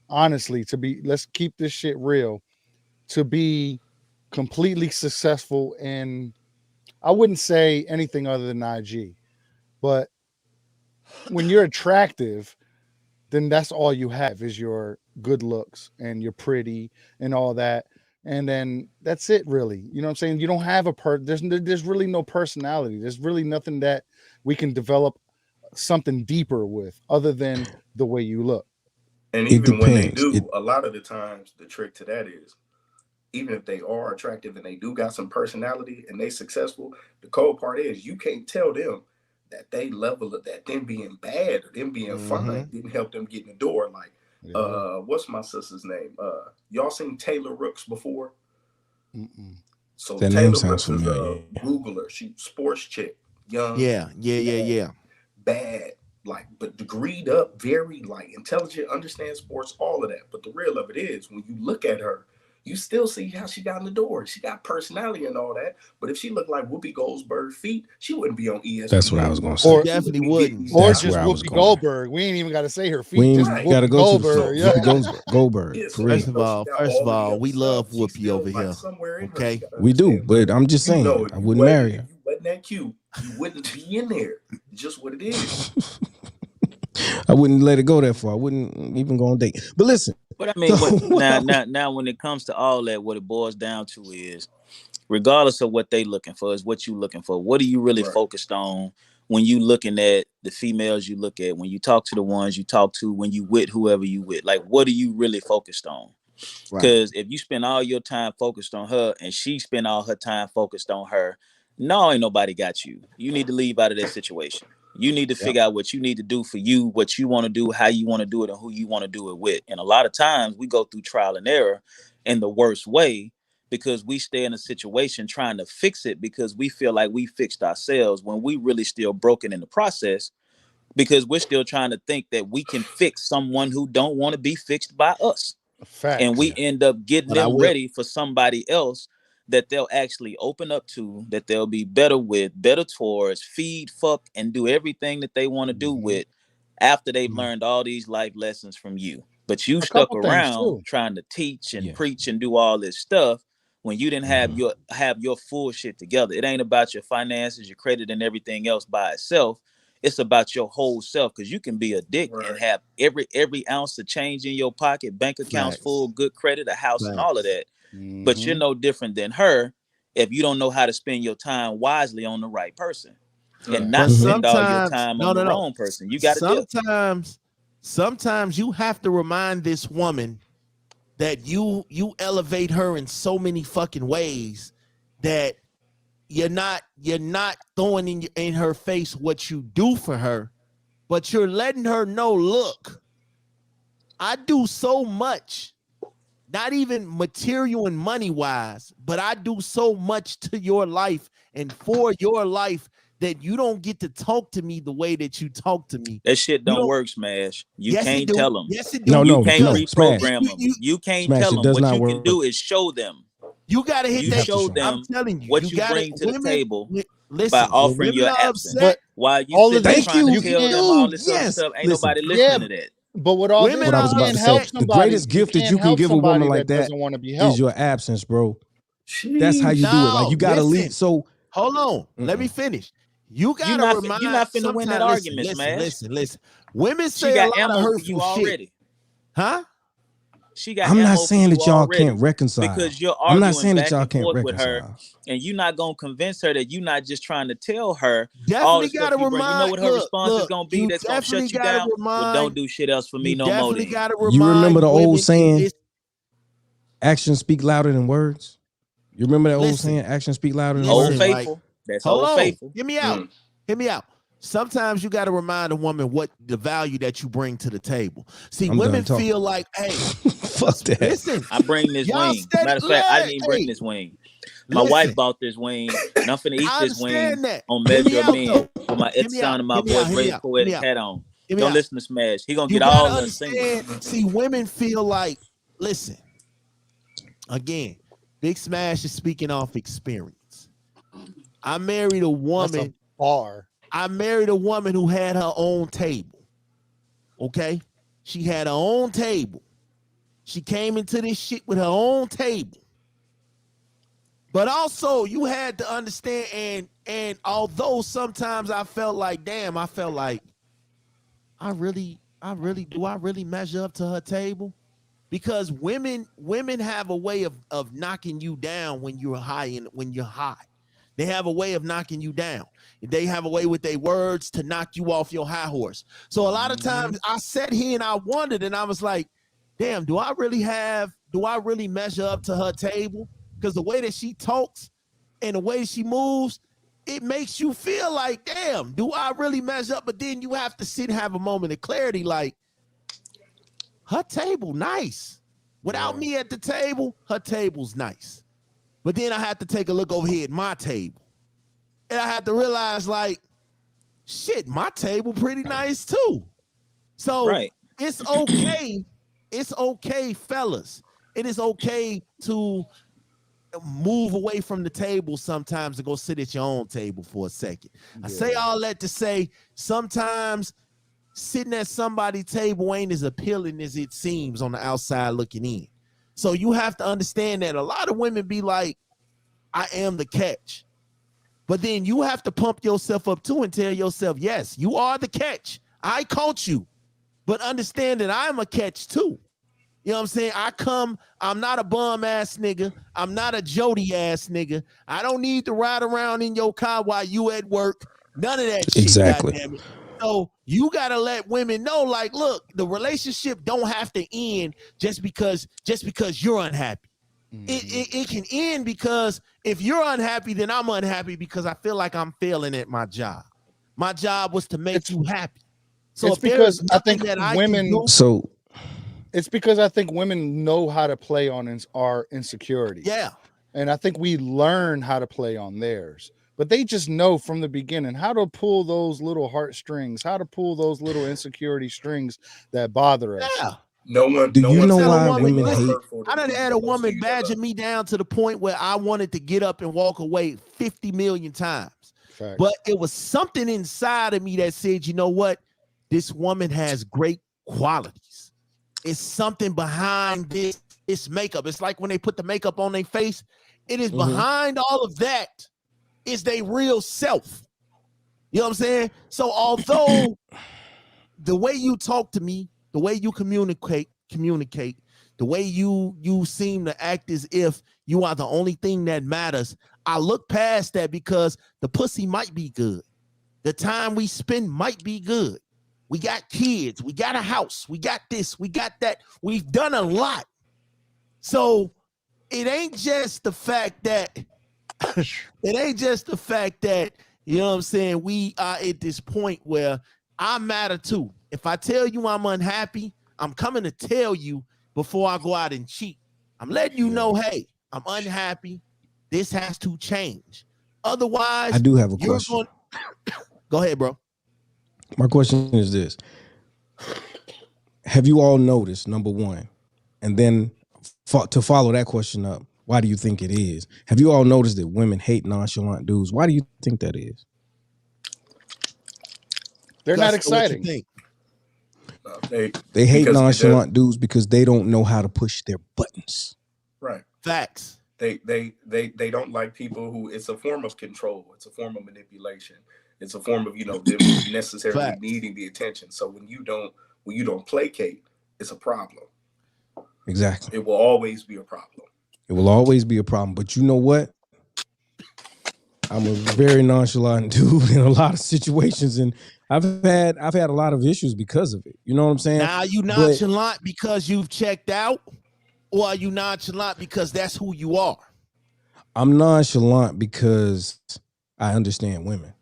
honestly, to be, let's keep this shit real, to be completely successful in, I wouldn't say anything other than IG, but when you're attractive, then that's all you have is your good looks and you're pretty and all that. And then that's it, really. You know what I'm saying? You don't have there's really no personality. There's really nothing that we can develop something deeper with other than the way you look. And even when they do, a lot of the times the trick to that is, even if they are attractive and they do got some personality and they successful, the cold part is you can't tell them that they level of that them being bad or them being fine didn't help them get in the door. Like Yeah. What's my sister's name? Y'all seen Taylor Rooks before? Mm-mm. So That name Taylor sounds Rooks is familiar. a Googler. She sports chick, young, Yeah. bad, like, but degreed up, very like intelligent, understands sports, all of that. But the real of it is, when you look at her, you still see how she got in the door. She got personality and all that. But if she looked like Whoopi Goldberg's feet, she wouldn't be on ESPN. That's what I was gonna Or- say. She definitely wouldn't. Or That's just where I was Whoopi going. Goldberg. We ain't even got to say her feet. We ain't Just Right. gotta Whoopi go to the Goldberg. source. Yeah. Whoopi Goldberg, Yeah, for so real. First of all, we love She Whoopi still, over like, here. somewhere in her, Okay? she gotta We do, understand. but I'm just You saying, know, if I you wouldn't wasn't- marry if her. you wasn't that cute, you wouldn't be in there. It's just what it is. I wouldn't let it go that far. I wouldn't even go on date. But listen, But I mean, So, now, when it comes to all that, what it boils down to is, regardless of what they looking for, is what you looking for. What are you really Right. focused on when you looking at the females you look at, when you talk to the ones you talk to, when you with whoever you with? Like, what are you really focused on? Right. Because if you spend all your time focused on her and she spend all her time focused on her, no, ain't nobody got you. You need to leave out of that situation. You need to figure out what you need to do for you, what you want to do, how you want to do it, and who you want to do it with. And a lot of times we go through trial and error in the worst way because we stay in a situation trying to fix it because we feel like we fixed ourselves when we really still broken in the process because we're still trying to think that we can fix someone who don't want to be fixed by us. Facts. And we end up getting But I them will- ready for somebody else that they'll actually open up to, that they'll be better with, better towards, feed, fuck, and do everything that they want to do Mhm. with after they've Mhm. learned all these life lessons from you. But you A stuck couple things, around too. trying to teach and Yeah. preach and do all this stuff when you didn't have Mhm. your full shit together. It ain't about your finances, your credit, and everything else by itself. It's about your whole self, because you can be a dick and Right. have every ounce of change in your pocket, bank accounts Facts. full, good credit, a house, and all of Facts. that. But you're Mhm. no different than her if you don't know how to spend your time wisely on the right person Right. and But not spend all your sometimes, time no, on the no, no. wrong person. You got to dip. Sometimes you have to remind this woman that you elevate her in so many fucking ways that you're not throwing in her face what you do for her, but you're letting her know, look, I do so much, not even material and money wise, but I do so much to your life and for your life that you don't get to talk to me the way that you talk to me. That shit You don't don't- work, Smash. You Yes, it can't do. tell them. Yes, it do. No, You no, can't no, Smash. reprogram them. You can't Smash, tell it them. does What not you work. can do is show them. You gotta hit You that. show I'm them telling you, what you you gotta bring to the women, table listen, by when offering women your are absence. upset, While you all of sitting there this, Thank trying you. to tell can't- them all this other Yes. stuff, ain't Listen. nobody listening Yeah. to that. But with all Women this, What I are was you about can't to help say, the somebody. greatest gift that can't you can help give a woman somebody like that doesn't want to be is helped. your absence, bro. That's how you do it. Like, you gotta No, lead. listen. So hold on. Let me finish. You gotta You're not finna win that argument, Smash. Listen. Women She say a got lot of ammo for hurtful you shit. already. Huh? She got I'm ammo not for saying you that y'all already can't reconcile. because you're I'm not arguing saying that back y'all and can't forth with her, reconcile. and you're not gonna convince her that you're not just trying to tell her all Definitely the stuff gotta you bring. You know remind. what her response is gonna be? You That's gonna definitely shut you gotta down. Well, don't remind. do shit else for me You no more. definitely Then gotta remind. You remember the women old in saying, this- actions speak louder than words? You remember that old Listen. saying, actions speak louder than Old Listen, words? Faithful. That's Hold Old on. Faithful. Hear me out. Mm. Hear me out. Sometimes you got to remind a woman what the value that you bring to the table. See, I'm women done talking. feel like, hey, Fuck that. listen, I bring this y'all wing. steady- Matter of fact, I didn't even bring hey, this wing. My listen, wife bought this wing, and I'm finna eat I this wing understand that. on Hear me Measure of out, Men though. with my Hear me son out. and my Hear me voice out. Hear me raised out. Hear me poetic out. hat on. Hear me Don't out. listen to Smash. He gonna You get all gotta of us single. understand. See, women feel like, listen, again, Big Smash is speaking off experience. I married a That's a woman. bar. I married a woman who had her own table. Okay? She had her own table. She came into this shit with her own table. But also you had to understand, and although sometimes I felt like, damn, I felt like I really measure up to her table? Because women have a way of knocking you down when you're high and when you're high. They have a way of knocking you down. They have a way with their words to knock you off your high horse. So a lot of times I sat here and I wondered, and I was like, damn, do I really measure up to her table? Because the way that she talks and the way she moves, it makes you feel like, damn, do I really measure up? But then you have to sit and have a moment of clarity, like, her table nice. Without Yeah. me at the table, her table's nice. But then I have to take a look over here at my table. And I have to realize, like, shit, my table pretty nice too. So Right. it's okay. It's okay, fellas. It is okay to move away from the table sometimes and go sit at your own table for a second. I say all that to say sometimes sitting at somebody's table ain't as appealing as it seems on the outside looking in. So you have to understand that a lot of women be like, I am the catch. But then you have to pump yourself up too and tell yourself, yes, you are the catch. I caught you. But understand that I'm a catch too. You know what I'm saying? I'm not a bum ass nigga. I'm not a Jody ass nigga. I don't need to ride around in your car while you at work. None of that shit. Exactly. Goddammit. So you gotta let women know, like, look, the relationship don't have to end just because you're unhappy. It can end because if you're unhappy, then I'm unhappy because I feel like I'm failing at my job. My job was to make you happy. So it's if there because is I think nothing that I women. can do, So It's because I think women know how to play on our insecurities. yeah. And I think we learn how to play on theirs. But they just know from the beginning how to pull those little heartstrings, how to pull those little insecurity strings that bother us. Yeah. No one. Do no you one know said why anything women more hate- hurtful than I done the had a most woman you that badger love. me down to the point where I wanted to get up and walk away 50 million times. Facts. But it was something inside of me that said, you know what? This woman has great qualities. It's something behind this makeup. It's like when they put the makeup on their face. It is behind all of that is their real self. You know what I'm saying? So although the way you talk to me, the way you communicate, the way you seem to act as if you are the only thing that matters, I look past that because the pussy might be good. The time we spend might be good. We got kids, we got a house, we got this, we got that. We've done a lot. So it ain't just the fact that you know what I'm saying, we are at this point where I matter too. If I tell you I'm unhappy, I'm coming to tell you before I go out and cheat. I'm letting you know, hey, I'm unhappy. This has to change. Otherwise, I do have a you're question. Go ahead, bro. My question is this. Have you all noticed, number one, and then to follow that question up, why do you think it is? Have you all noticed that women hate nonchalant dudes? Why do you think that is? They're not Gusto, what you exciting. think? They hate because nonchalant dudes because they don't know how to push their buttons. Right. Facts. They don't like people who. It's a form of control. It's a form of manipulation. It's a form of them necessarily Facts. needing the attention. So when you don't placate, it's a problem. Exactly. It will always be a problem. It will always be a problem. But you know what? I'm a very nonchalant dude in a lot of situations, and I've had a lot of issues because of it. You know what I'm saying? Now, are you nonchalant because you've checked out, or are you nonchalant because that's who you are? I'm nonchalant because I understand women.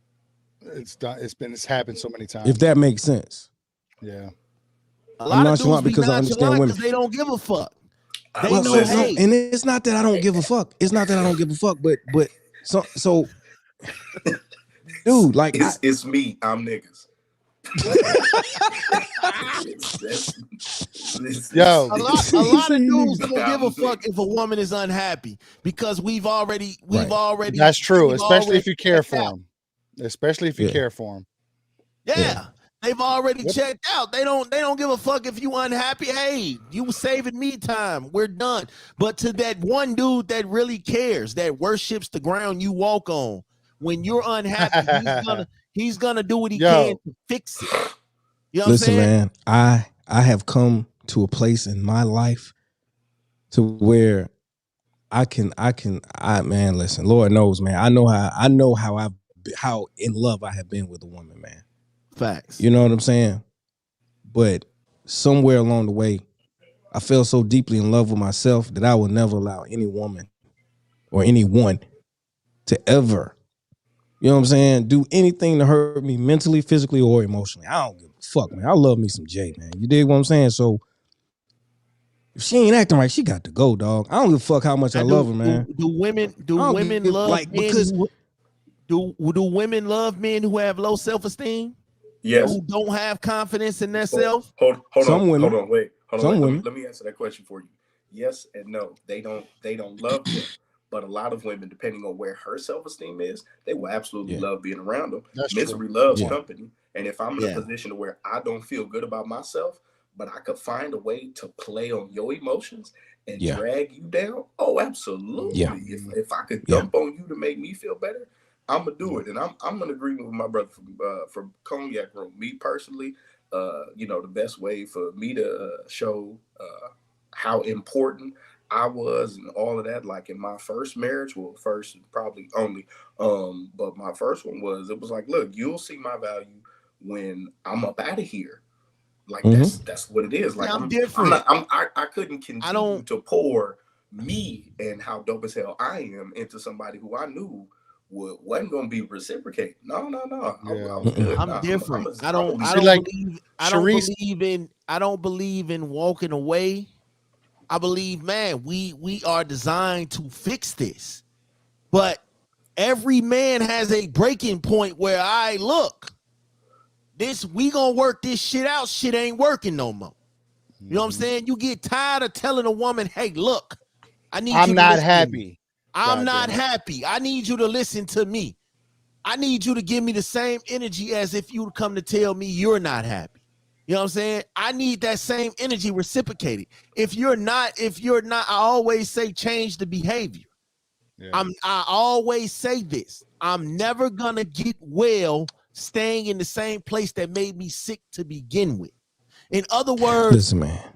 It's happened so many times. If that makes sense. Yeah. A lot of dudes nonchalant be because I understand nonchalant women. because they don't give a fuck. They Well, know, listen, hey, And it's not that I don't give a fuck. It's not that I don't give a fuck, but so dude, like it's me. I'm niggas. Yo. a lot of dudes don't give a fuck if a woman is unhappy because we've already. That's true, we've especially already if you care checked for out. them. Especially if you Yeah. care for them. Yeah. They've already Yep. checked out. They don't give a fuck if you unhappy. Hey, you saving me time. We're done. But to that one dude that really cares, that worships the ground you walk on, when you're unhappy, he's gonna do what he can to fix it. You know listen, what I'm saying? man, I have come to a place in my life to where man, listen, Lord knows, man. I know how in love I have been with a woman, man. Facts. You know what I'm saying? But somewhere along the way, I fell so deeply in love with myself that I will never allow any woman or anyone to ever, you know what I'm saying, do anything to hurt me mentally, physically, or emotionally. I don't give a fuck, man. I love me some Jay, man. You dig what I'm saying? So If she ain't acting right, she got to go, dog. I don't give a fuck how much I love her, man. Do women I don't give- love like, men because- do women love men who have low self-esteem? Yes. Who don't have confidence in themselves? Hold Some on. women. Hold on. Wait. Hold Some on. women. Let me answer that question for you. Yes and no. They don't love them. But a lot of women, depending on where her self-esteem is, they will absolutely love being around them. That's Misery true. loves Yeah. company. And if I'm in a position where I don't feel good about myself, but I could find a way to play on your emotions and Yeah. drag you down, oh, absolutely. Yeah. If I could dump on you to make me feel better, I'm gonna do it. And I'm in agreement with my brother from Cognac Room. Me personally, the best way for me to show how important I was and all of that, like in my first marriage, well, first and probably only, but my first one was, it was like, look, you'll see my value when I'm up out of here. Like that's what it is. Like I'm different. I couldn't continue don't- to pour me and how dope as hell I am into somebody who I knew wasn't going to be reciprocated. No. Yeah. I'm good. I'm Nah, different. I I'm don't See, like, believe Sharice- I don't believe in walking away. I believe, man, we are designed to fix this. But every man has a breaking point where I look. We gonna work this shit out. Shit ain't working no more. You know what I'm saying? You get tired of telling a woman, hey, look, I need you I'm to not listen to me. happy. I'm not Goddamn. happy. I need you to listen to me. I need you to give me the same energy as if you would come to tell me you're not happy. You know what I'm saying? I need that same energy reciprocated. If you're not, I always say change the behavior. Yeah. I always say this. I'm never gonna get well staying in the same place that made me sick to begin with. In other words, Listen, man.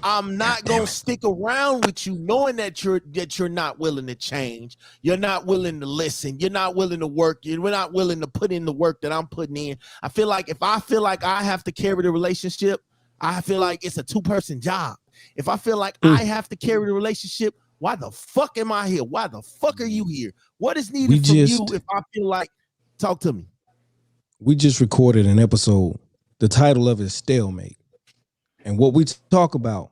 I'm not gonna stick around with you knowing that you're not willing to change. You're not willing to listen. You're not willing to work. You're not willing to put in the work that I'm putting in. If I feel like I have to carry the relationship, I feel like it's a two-person job. If I feel like I have to carry the relationship, why the fuck am I here? Why the fuck are you here? What is needed from you if I feel like, talk to me. We just recorded an episode. The title of it is Stalemate. And what we talk about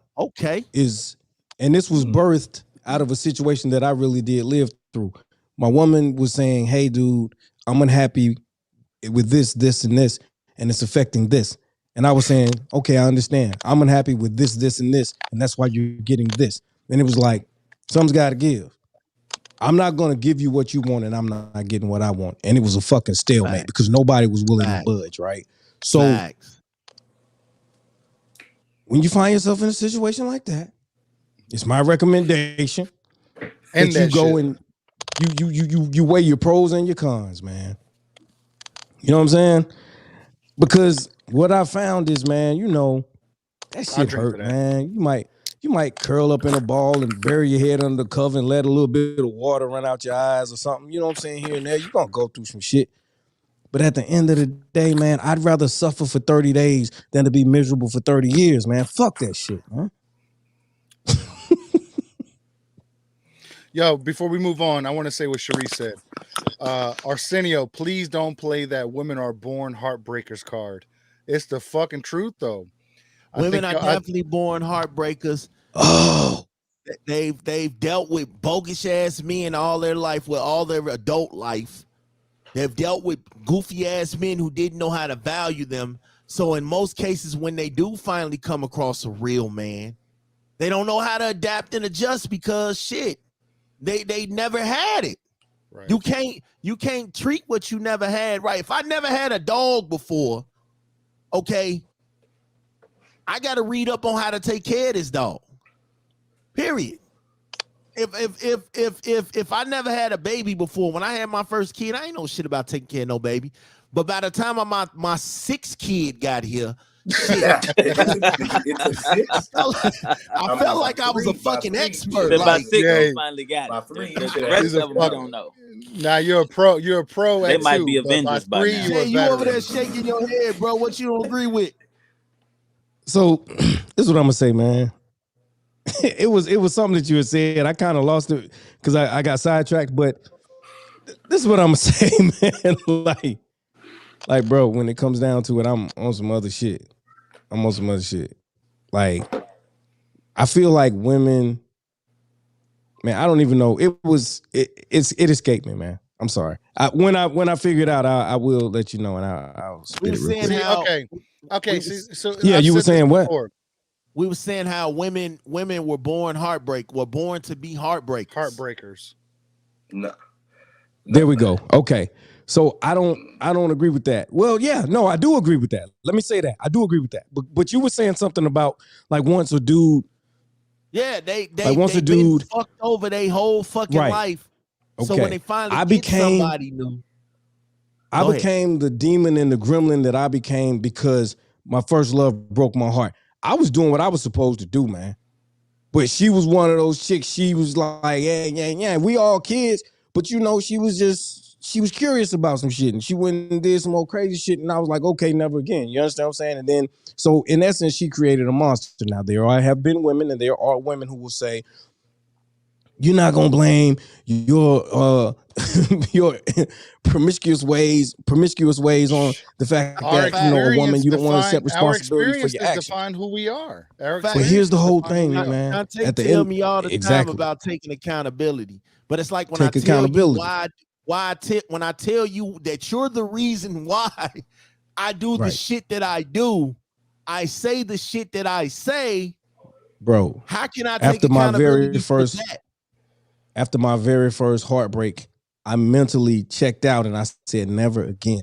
is, and this was birthed out of a situation that I really did live through. My woman was saying, hey, dude, I'm unhappy with this, and this, and it's affecting this. And I was saying, okay, I understand. I'm unhappy with this, and this, and that's why you're getting this. And it was like, something's got to give. I'm not going to give you what you want, and I'm not getting what I want. And it was a fucking stalemate because nobody was willing to budge, right? So when you find yourself in a situation like that, it's my recommendation And that you go and you weigh your pros and your cons, man. You know what I'm saying? Because what I found is, man, that shit hurt, man. You might curl up in a ball and bury your head under the cover and let a little bit of water run out your eyes or something. You know what I'm saying? Here and there, you're gonna go through some shit. But at the end of the day, man, I'd rather suffer for 30 days than to be miserable for 30 years, man. Fuck that shit, man. Yo, before we move on, I want to say what Sharice said. Arsenio, please don't play that women are born heartbreakers card. It's the fucking truth, though. Women are definitely born heartbreakers. They've dealt with bogus ass men all their life, with all their adult life. They've dealt with goofy ass men who didn't know how to value them. So in most cases, when they do finally come across a real man, they don't know how to adapt and adjust because shit, they never had it. Right. You can't treat what you never had right. If I never had a dog before, okay, I got to read up on how to take care of this dog. Period. If I never had a baby before, when I had my first kid, I ain't know shit about taking care of no baby. But by the time my sixth kid got here, shit, I felt like I was a fucking expert. By six, finally got it. The rest of them we don't know. Now you're a pro. You're a pro. They might be Avengers by now. Jay, you over there shaking your head, bro. What you don't agree with? So this is what I'm gonna say, man. It was something that you had said. I kind of lost it because I got sidetracked. But this is what I'm gonna say, man. like, bro, when it comes down to it, I'm on some other shit. Like, I feel like women, man, I don't even know. It escaped me, man. I'm sorry. When I figure it out, I will let you know, and I'll spit it real saying quick. how Okay. So Yeah, I've you were said this saying what? before. we were saying how women were born to be heartbreakers. Heartbreakers. No. There we go. Okay. So I don't agree with that. Well, yeah, no, I do agree with that. Let me say that. I do agree with that. But you were saying something about like once a dude. Yeah, they once a been dude fucked over their whole fucking Right. life. So Okay. when they finally I get became- somebody new, I Go ahead. became the demon and the gremlin that I became because my first love broke my heart. I was doing what I was supposed to do, man. But she was one of those chicks. She was like, yeah. We all kids, but you know, she was curious about some shit, and she went and did some old crazy shit. And I was like, okay, never again. You understand what I'm saying? And then, so in essence, she created a monster. Now there have been women, and there are women who will say, you're not gonna blame your your promiscuous ways on the fact Our that you know a woman, you don't want to accept our responsibility for experience your is actions. define who we are. Our But But here's the experiences whole define who thing, we are. man. Dante At the tell end, me all the time exactly. about taking accountability, but it's like when Take I tell accountability. you when I tell you that you're the reason why I do the Right. shit that I do, I say the shit that I say. Bro, How can I take after my accountability very for first that? after my very first heartbreak, I mentally checked out and I said never again.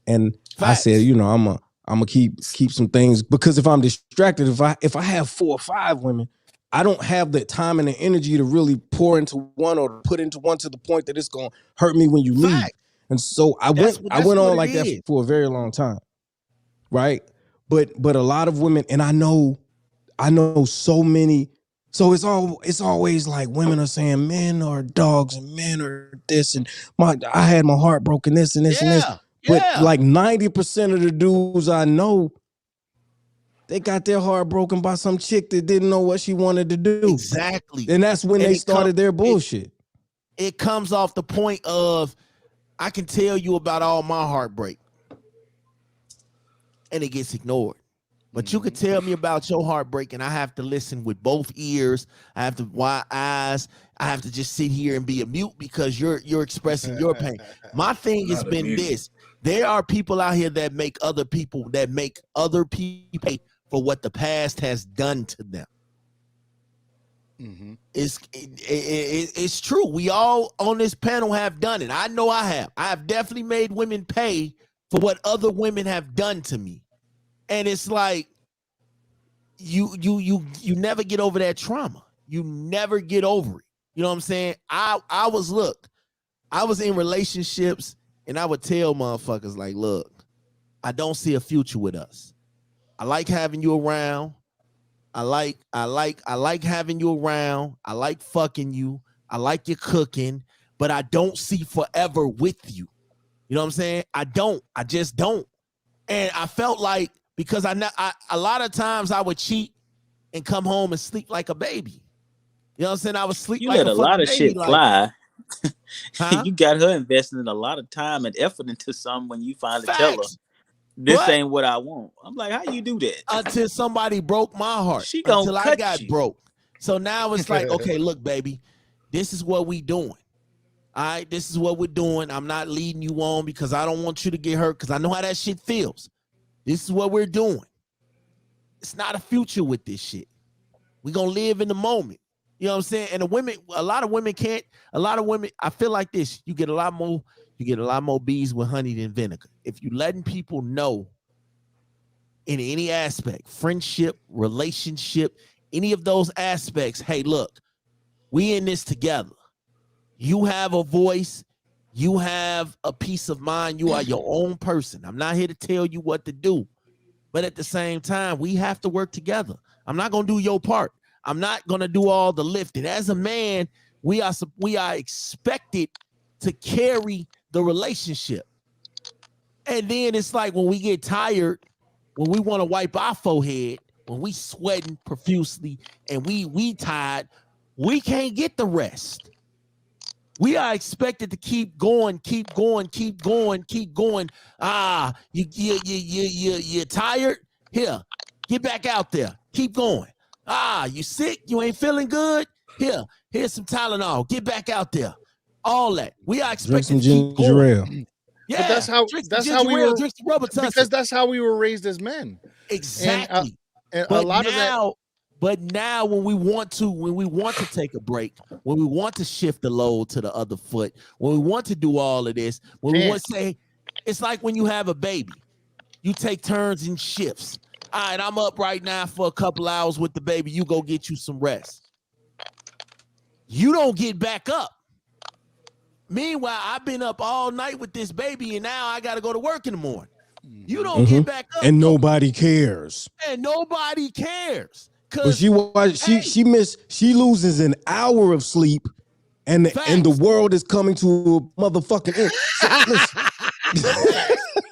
And I said, Facts. you know, I'm gonna keep some things, because if I'm distracted, if I have 4 or 5 women, I don't have the time and the energy to really pour into one or put into one to the point that it's gonna hurt me when you leave. Fact. And so I That's went what on it like that is. for a very long time. Right? But a lot of women, and I know so many. So it's always like women are saying men are dogs and men are this, and I had my heart broken, this and this and this. But like 90% of the dudes I know, they got their heart broken by some chick that didn't know what she wanted to do. Exactly. And that's when they started their bullshit. It comes off the point of, I can tell you about all my heartbreak, and it gets ignored. But you could tell me about your heartbreak, and I have to listen with both ears. I have to wide eyes. I have to just sit here and be a mute because you're expressing your pain. My thing has been this: there are people out here that make other people pay for what the past has done to them. Mm-hmm. It's true. We all on this panel have done it. I know I have. I have definitely made women pay for what other women have done to me. And it's like you never get over that trauma. You never get over it. You know what I'm saying? I was in relationships, and I would tell motherfuckers like, look, I don't see a future with us. I like having you around. I like having you around. I like fucking you. I like your cooking, but I don't see forever with you. You know what I'm saying? I just don't. And I felt like, because a lot of times I would cheat and come home and sleep like a baby. You know what I'm saying? I would sleep You like let a lot of baby, shit fly. Huh? You got her investing a lot of time and effort into something when you finally tell her, Facts. this But ain't what I want. I'm like, how you do that? until somebody broke my heart, She gonna until I cut got you. broke. So now it's like, okay, look, baby, this is what we doing. All right, this is what we're doing. I'm not leading you on because I don't want you to get hurt, because I know how that shit feels. This is what we're doing. It's not a future with this shit. We're gonna live in the moment. You know what I'm saying? And a lot of women, I feel like this. You get a lot more bees with honey than vinegar. If you letting people know in any aspect, friendship, relationship, any of those aspects, hey, look, we in this together. You have a voice. You have a peace of mind. You are your own person. I'm not here to tell you what to do. But at the same time, we have to work together. I'm not going to do your part. I'm not going to do all the lifting. As a man, we are expected to carry the relationship. And then it's like when we get tired, when we want to wipe our forehead, when we sweating profusely and we tired, we can't get the rest. We are expected to keep going. You're tired? Here, get back out there. Keep going. You sick? You ain't feeling good? Here's some Tylenol. Get back out there. All that. We are Drink expected some to keep ginger going. ale. Yeah, But that's how drink some that's ginger how we ale, were drink some rubber tussin. because that's how we were raised as men. Exactly. And But a lot of that. But now when we want to take a break, when we want to shift the load to the other foot, when we want to do all of this, when we want to say, it's like when you have a baby, you take turns and shifts. All right, I'm up right now for a couple hours with the baby. You go get you some rest. You don't get back up. Meanwhile, I've been up all night with this baby, and now I got to go to work in the morning. You don't get back up, and nobody cares. And nobody cares. But she loses an hour of sleep, and the world is coming to a motherfucking end. So,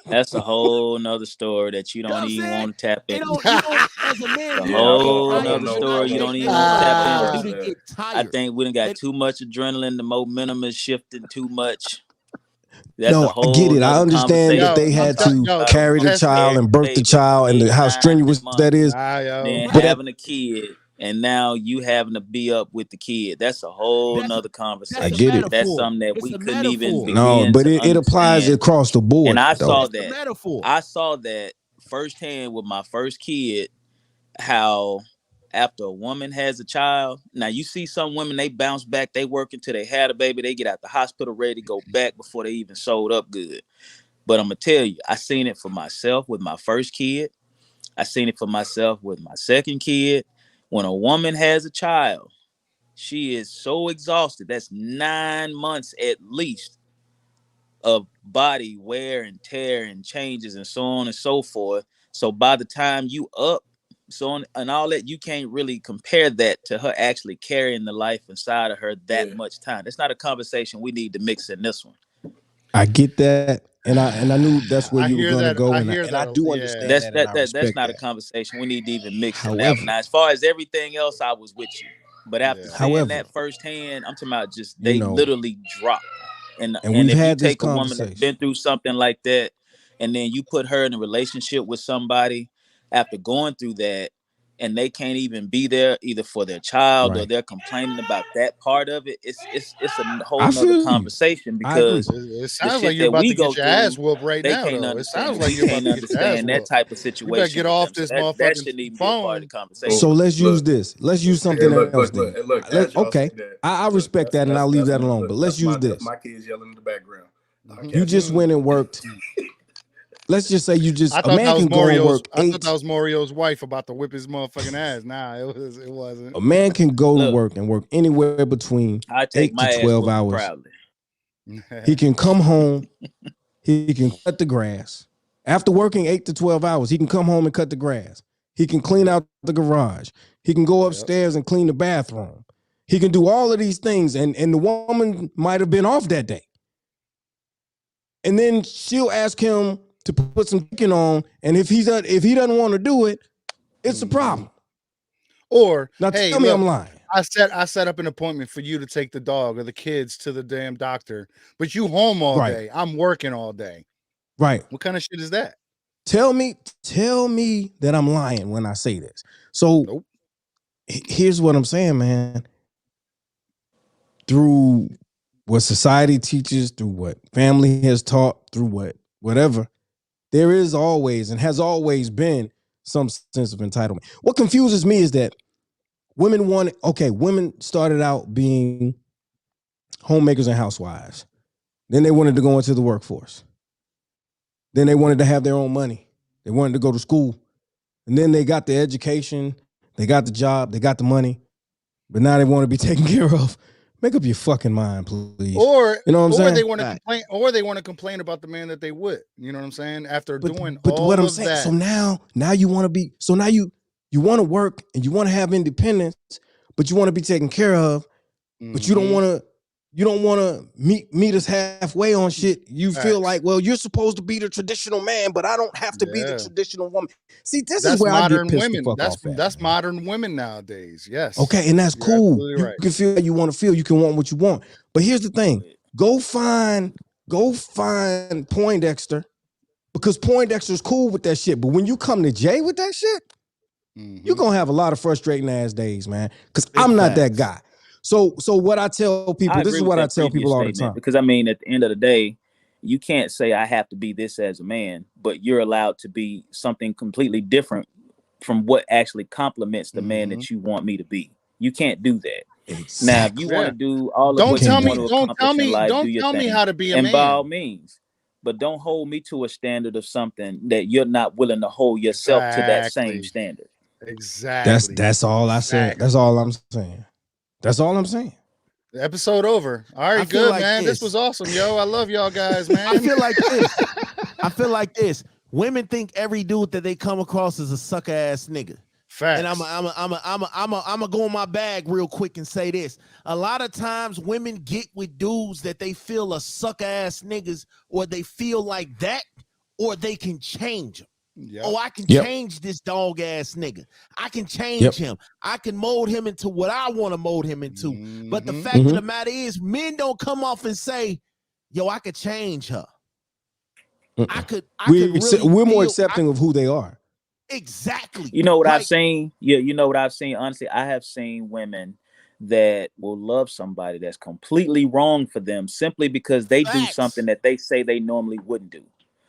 that's a whole nother story that you don't even want to tap into. As a man, a whole nother story you don't even want to tap into. I think we done got too much adrenaline. The momentum is shifting too much. That's no, I get it. I understand that they had to carry the child and birth the child and how strenuous that is. Then having a kid, and now you having to be up with the kid. That's a whole nother conversation. I get it. That's something that we couldn't even begin No, but it applies across the board. And I saw that. I saw that firsthand with my first kid, how after a woman has a child, now you see some women, they bounce back, they work until they had a baby, they get out the hospital ready to go back before they even showed up good. But I'm gonna tell you, I seen it for myself with my first kid. I seen it for myself with my second kid. When a woman has a child, she is so exhausted. That's 9 months at least of body wear and tear and changes and so on and so forth. So by the time you up, so on and all that, you can't really compare that to her actually carrying the life inside of her that much time. That's not a conversation we need to mix in this one. I get that, and I knew that's where you were going to go, and I do understand that's not a conversation we need to even mix in that one. Now, as far as everything else, I was with you, but after seeing that firsthand, I'm talking about just they literally dropped. And if you take a woman that's been through something like that, and then you put her in a relationship with somebody after going through that, and they can't even be there either for their child or they're complaining about that part of it, it's a whole nother conversation, because it sounds like you're about to get your ass whooped right now. It sounds like you're about to get your ass whooped. That type of situation. You better get off this motherfucking phone. So let's use this. Let's use something else. Okay, I respect that, and I'll leave that alone. But let's use this. My kids yelling in the background. You just went and worked. Let's just say a man can go and work. I thought that was Mario's wife about to whip his motherfucking ass. Nah, it wasn't. A man can go to work and work anywhere between 8 to 12 hours. He can come home. He can cut the grass. After working 8 to 12 hours, he can come home and cut the grass. He can clean out the garage. He can go upstairs and clean the bathroom. He can do all of these things, and the woman might have been off that day. And then she'll ask him to put some chicken on, and if he doesn't want to do it, it's a problem. Or now, tell me I'm lying. I set up an appointment for you to take the dog or the kids to the damn doctor, but you home all day. I'm working all day. Right. What kind of shit is that? Tell me that I'm lying when I say this. So here's what I'm saying, man. Through what society teaches, through what family has taught, through whatever, there is always and has always been some sense of entitlement. What confuses me is that women started out being homemakers and housewives. Then they wanted to go into the workforce. Then they wanted to have their own money. They wanted to go to school. And then they got the education, they got the job, they got the money, but now they want to be taken care of. Make up your fucking mind, please. Or you know what I'm saying? They want to complain, or they want to complain about the man that they with. You know what I'm saying? After doing but all what I'm of saying, that. so now you want to be. So now you want to work and you want to have independence, but you want to be taken care of. But you don't want to. You don't want to meet us halfway on shit. You feel like, well, you're supposed to be the traditional man, but I don't have to be the traditional woman. See, that's is where modern I get pissed women. the fuck off. That's modern women nowadays. Yes. Okay, and that's cool. You can feel how you want to feel. You can want what you want. But here's the thing: go find Poindexter, because Poindexter's cool with that shit. But when you come to Jay with that shit, You're gonna have a lot of frustrating ass days, man. Because Big I'm not that facts. guy. So what I tell people, I this agree is with what I that tell previous people all the statement time. because I mean, at the end of the day, you can't say I have to be this as a man, but you're allowed to be something completely different from what actually complements the man that you want me to be. You can't do that. Now, if you Exactly. want Yeah. to do all of Don't what tell you me, want to don't tell accomplish in me, life, do don't your tell me thing, how to be a and by all man. means. But don't hold me to a standard of something that you're not willing to hold yourself to that same Exactly. standard. Exactly. That's all I said. That's all I'm saying. That's all I'm saying. The episode over. All right, I feel good, like man. This this. was awesome, yo. I love y'all guys, I man. feel like this. I feel like this. Women think every dude that they come across is a sucker ass nigga. Facts. And I'm go in my bag real quick and say this. A lot of times women get with dudes that they feel are sucker ass niggas, or they feel like that, or they can change them. Yep. Oh, I can Yep. change this dog ass nigga. I can change him. I can mold him into what I want to mold him into. But the fact of the matter is, men don't come off and say, yo, I could change her. I could really We're more feel- accepting of who they are. Exactly. You know what I've Like, seen? Yeah, you know what I've seen? Honestly, I have seen women that will love somebody that's completely wrong for them simply because they do Facts. something that they say they normally wouldn't do.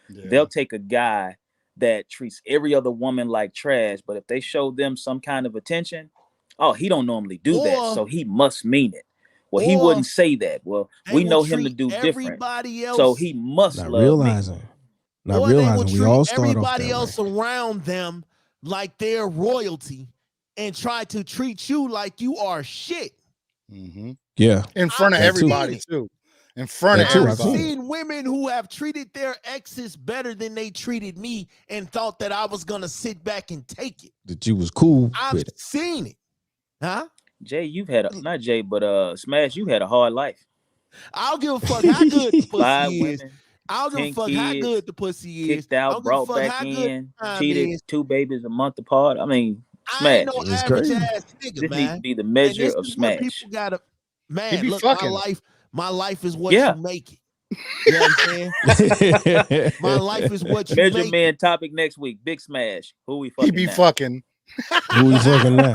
Yeah. They'll take a guy that treats every other woman like trash, but if they show them some kind of attention, oh, he don't normally do that, Or- so he must mean it. Well, he or wouldn't say that. Well, they we will know him to treat do different, everybody else, so he must Not love realizing. me. Not or they will realizing we treat all start off everybody that else way. around them like they're royalty and try to treat you like you are shit. Yeah. In front of I've everybody, seen it. too. In front That of too, I've I've seen everybody. it. seen women who have treated their exes better than they treated me and thought that I was gonna sit back and take it. That you was cool I've with it. seen it. Huh? Jay, you've had not Jay, but Smash, you had a hard life. I'll give a fuck how good the 5 pussy is. women, I'll give a 10 fuck how kids, good the pussy is. kicked I out, don't give a brought fuck back how good in, the time cheated, is. 2 babies a month apart. I mean, I ain't Smash. no It's average crazy. ass nigga, This needs to man. be the And measure this of is what Smash. people gotta, He man. be Look, fucking. my life is what Yeah. you make it. You know what I'm saying? My life is what you Measure make it. man topic next week. Big Smash. Who we He fucking be now? fucking. Who we fucking now?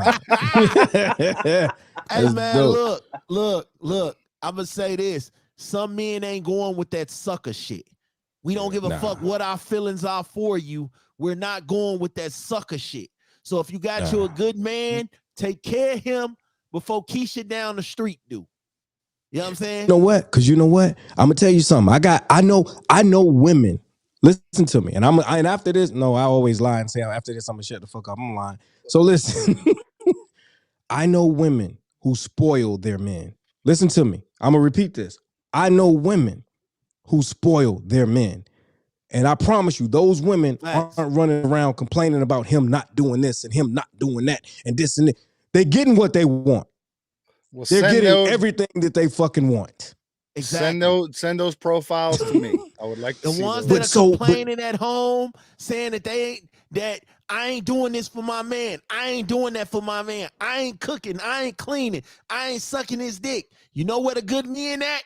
Hey That's man, dope. look. I'm gonna say this. Some men ain't going with that sucker shit. We don't give a Nah. fuck what our feelings are for you. We're not going with that sucker shit. So if you got you a Nah. good man, take care of him before Keisha down the street do. You know what I'm saying? You know what? Because you know what? I'm gonna tell you something. I know women. Listen to me. And and after this, no, I always lie and say after this, I'm gonna shut the fuck up. I'm lying. So listen. I know women who spoil their men. Listen to me. I'm gonna repeat this. I know women who spoil their men. And I promise you, those women Facts. aren't running around complaining about him not doing this and him not doing that and this and that. They're getting what they want. Well, They're send getting those, everything that they fucking want. Exactly. send those profiles to me. I would like to The see ones those. that are complaining at home, saying that I ain't doing this for my man. I ain't doing that for my man. I ain't cooking. I ain't cleaning. I ain't sucking his dick. You know where the good men at?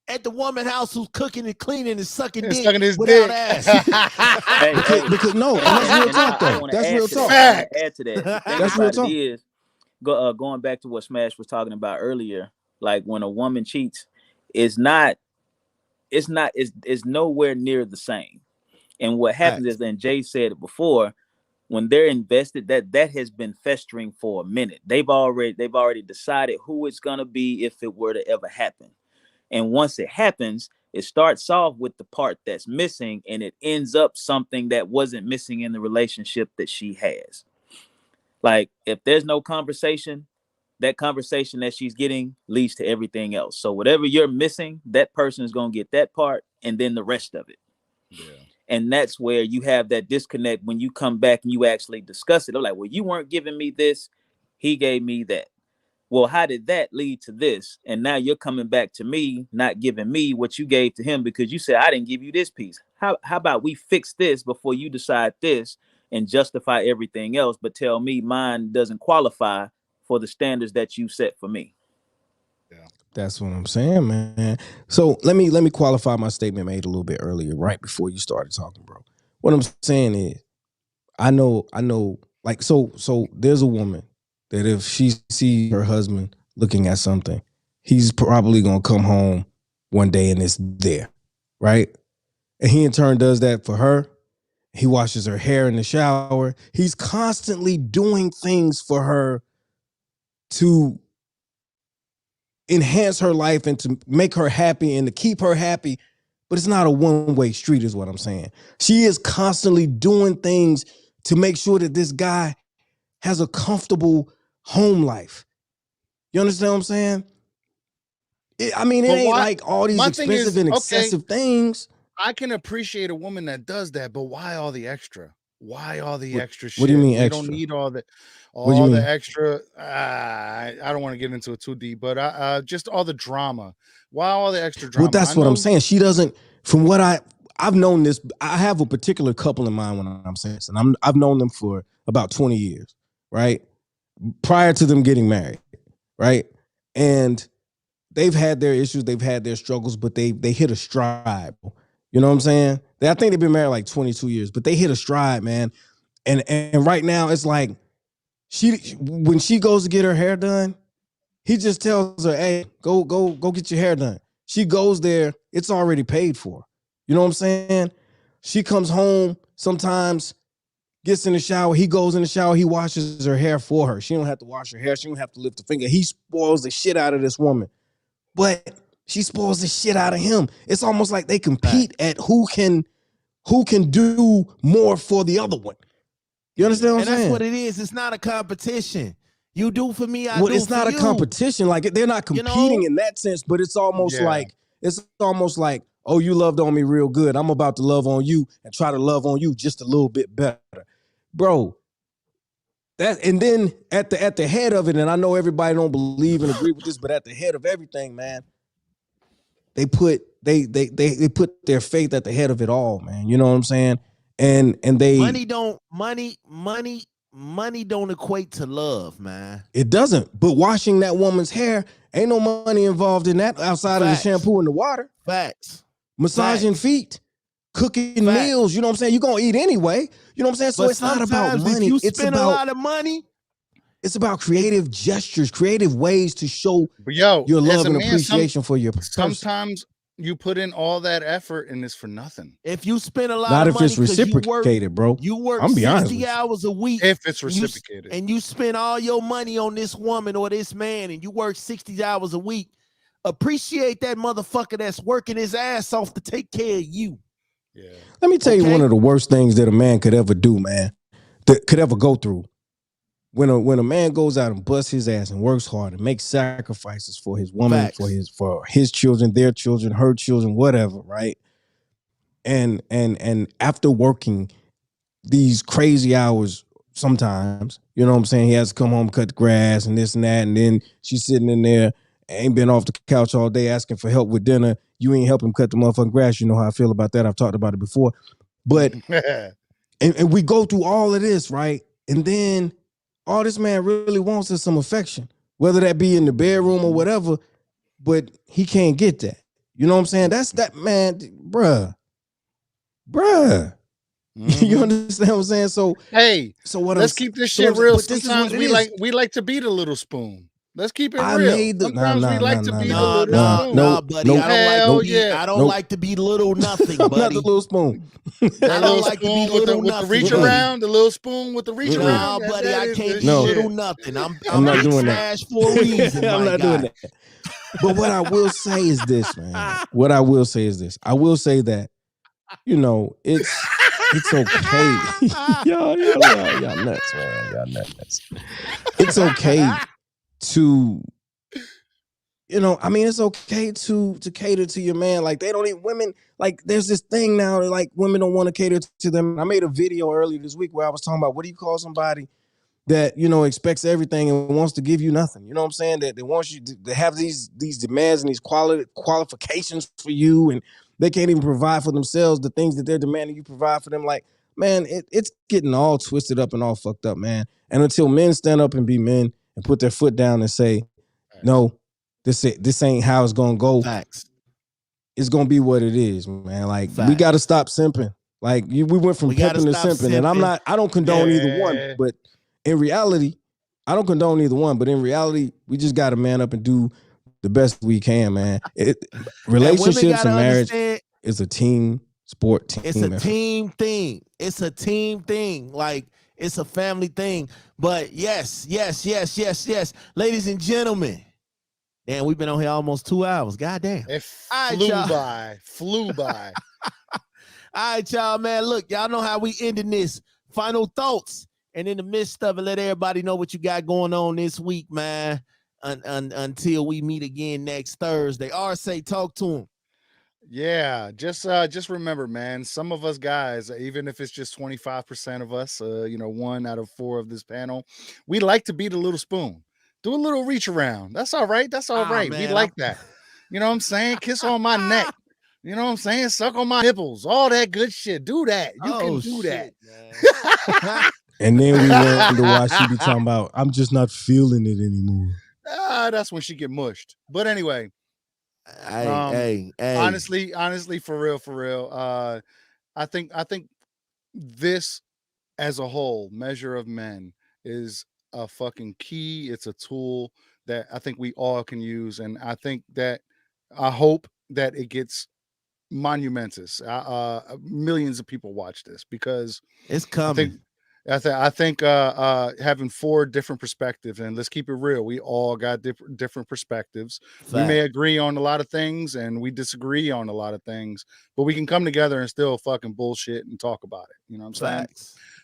At the woman house who's cooking and cleaning and sucking And dick sucking his without dick. ass. Hey, Because no, and that's real talk I though. want to That's add real to talk. that. I want Facts. to add to that. The thing That's real about talk. it is, going back to what Smash was talking about earlier, like when a woman cheats, it's nowhere near the same. And what happens is, and Jay said it before, when they're invested, that has been festering for a minute. They've already decided who it's gonna be if it were to ever happen. And once it happens, it starts off with the part that's missing, and it ends up something that wasn't missing in the relationship that she has. Like, if there's no conversation, that conversation that she's getting leads to everything else. So whatever you're missing, that person is going to get that part and then the rest of it. Yeah. And that's where you have that disconnect when you come back and you actually discuss it. They're like, well, you weren't giving me this. He gave me that. Well, how did that lead to this? And now you're coming back to me, not giving me what you gave to him because you said, I didn't give you this piece. How about we fix this before you decide this and justify everything else, but tell me mine doesn't qualify for the standards that you set for me. That's what I'm saying, man. So let me qualify my statement made a little bit earlier, right before you started talking, bro. What I'm saying is, I know Like, so there's a woman that if she sees her husband looking at something, he's probably gonna come home one day and it's there, right? And he in turn does that for her. He washes her hair in the shower. He's constantly doing things for her to enhance her life and to make her happy and to keep her happy. But it's not a one-way street, is what I'm saying. She is constantly doing things to make sure that this guy has a comfortable home life. You understand what I'm saying? It But ain't why- like all these my thing expensive is, and okay. excessive things. I can appreciate a woman that does that, but why all the extra? Why all the extra shit? What do you mean We extra? don't need all the What do you mean? extra. I don't want to get into it too deep, but just all the drama. Why all the extra drama? Well, that's I what I'm know- saying. She doesn't. From what I've known this, I have a particular couple in mind when I'm saying this, and I've known them for about 20 years, right? Prior to them getting married, right? And they've had their issues, they've had their struggles, but they hit a stride. You know what I'm saying? I think they've been married like 22 years, but they hit a stride, man. And right now it's like when she goes to get her hair done, he just tells her, "Hey, go get your hair done." She goes there, it's already paid for. You know what I'm saying? She comes home sometimes, gets in the shower, he goes in the shower, he washes her hair for her. She don't have to wash her hair, she don't have to lift a finger. He spoils the shit out of this woman. But she spoils the shit out of him. It's almost like they compete at who can do more for the other one. You understand what And I'm saying? that's what it is. It's not a competition. You do for me, I Well, do it's for not you. a competition. Like they're not You know? competing in that sense, but it's almost Yeah. like, oh, you loved on me real good. I'm about to love on you and try to love on you just a little bit better. Bro, and then at the head of it, and I know everybody don't believe and agree with this, but at the head of everything, man, they put their faith at the head of it all, man. You know what I'm saying? And they money don't equate to love, man. it doesn't. But washing that woman's hair, ain't no money involved in that outside of the Facts. shampoo and the water. Facts. Massaging Facts. feet, cooking Facts. meals, you know what I'm saying? You're gonna eat anyway. You know what I'm saying? So But it's not about sometimes money. if you It's spend a about lot of money, it's about creative gestures, creative ways to show But yo, your as love a and man, appreciation for your person. sometimes you put in all that effort and it's for nothing. if you spend a lot Not of if money it's 'cause reciprocated, bro. you work I'm be honest 60 with you. hours a week If it's and you- reciprocated. and you spend all your money on this woman or this man and you work 60 hours a week, appreciate that motherfucker that's working his ass off to take care of you. Yeah. Let me tell you Okay. one of the worst things that a man could ever do, man, that could ever go through. When a man goes out and busts his ass and works hard and makes sacrifices for his woman, Facts. for his children, their children, her children, whatever, right? And after working these crazy hours, sometimes, you know what I'm saying, he has to come home, cut the grass and this and that, and then she's sitting in there, ain't been off the couch all day asking for help with dinner. You ain't help him cut the motherfucking grass. You know how I feel about that. I've talked about it before. But and we go through all of this, right? And then all this man really wants is some affection, whether that be in the bedroom or whatever, but he can't get that. You know what I'm saying? That's that, man, bruh. You understand what I'm saying? So Hey, what let's I'm keep this so shit I'm- real. but this is Sometimes what it is. we like to be the little spoon. Let's keep it I real. made the- Sometimes we like to be the No, little no, spoon. no, buddy. nope. I don't Hell like to be. yeah. I don't Nope. like to be little nothing, I'm not buddy. the little spoon. I That don't little like to be spoon with the little with the nothing, reach buddy. around, the little spoon with the reach Mm-mm. around. Nah, buddy, that I is can't the be No. little shit. nothing. I'm not Big doing that. Smash for a reason. I'm my not guy. doing that. But what I will say is this, man. What I will say is this. I will say that, you know, it's okay. y'all nuts, man. Y'all nuts. It's okay to, you know, I mean, it's okay to cater to your man. Like, they don't even, women, like, there's this thing now that, like, women don't want to cater to them. I made a video earlier this week where I was talking about, what do you call somebody that, you know, expects everything and wants to give you nothing? You know what I'm saying? That wants you to have these demands and these qualifications for you, and they can't even provide for themselves the things that they're demanding you provide for them. Like, man, it's getting all twisted up and all fucked up, man. And until men stand up and be men and put their foot down and say, no, this ain't how it's gonna go. Facts. It's gonna be what it is, man. Like, we Facts. got to stop simping. Like, we went from We gotta pimping to stop simping, and simping. I don't condone either one, Yeah. but in reality, I don't condone either one, but in reality, we just got to man up and do the best we can, man. Relationships and marriage is a team sport. It's a team thing. It's a team thing. Like, it's a family thing. But yes. Ladies and gentlemen, damn, we've been on here almost 2 hours. Goddamn. It flew by. All right, y'all, man. Look, y'all know how we ending this. Final thoughts. And in the midst of it, let everybody know what you got going on this week, man. Until we meet again next Thursday. RSA, talk to him. Yeah, just remember, man, some of us guys, even if it's just 25% of us, 1 out of 4 of this panel, we like to be the little spoon. Do a little reach around. That's all right. That's all right. Man, we like that. You know what I'm saying? Kiss on my neck. You know what I'm saying? Suck on my nipples. All that good shit. Do that. You can do that. And then we wonder why she be talking about, I'm just not feeling it anymore. That's when she get mushed. But anyway. Hey. Honestly, for real. I think this as a whole, Measure of Men, is a fucking key. It's a tool that I think we all can use, and I hope that it gets monumentous. Millions of people watch this because it's coming. I think having 4 different perspectives, and let's keep it real, we all got different perspectives. Fact. We may agree on a lot of things and we disagree on a lot of things, but we can come together and still fucking bullshit and talk about it. You know what I'm saying?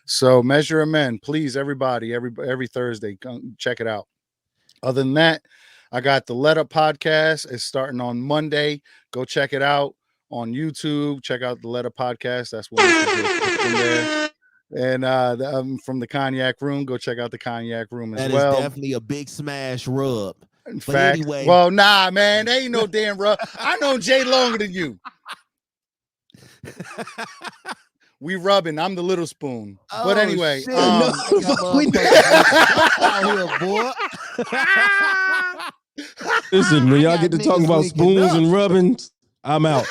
So Measure of Men, please, everybody, every Thursday, come check it out. Other than that, I got the Let Up podcast. It's starting on Monday. Go check it out on YouTube. Check out the Let Up podcast. That's what in there. And from the Cognac Room, go check out the Cognac Room as well. That is definitely a big smash rub. In fact, anyway. Well, nah, man, there ain't no damn rub. I know Jay longer than you. We rubbing. I'm the little spoon. Oh, but anyway, listen, when y'all get to talking about spoons and rubbings, I'm out.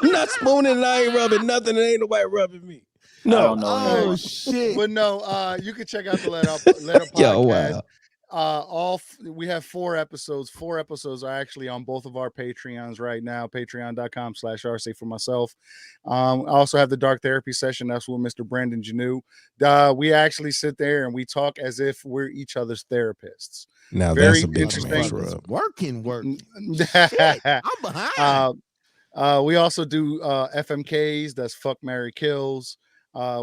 I'm not spooning and I ain't rubbing nothing. And ain't nobody rubbing me. No. Oh shit. But no, you can check out the Let Up podcast. Wow. We have 4 episodes. 4 episodes are actually on both of our Patreons right now. Patreon.com/RSA for myself. I also have the Dark Therapy session. That's with Mr. Brandon Janu. We actually sit there and we talk as if we're each other's therapists. Now very that's a big interesting. Working. Shit, I'm behind. We also do FMKs. That's Fuck, Marry, Kills.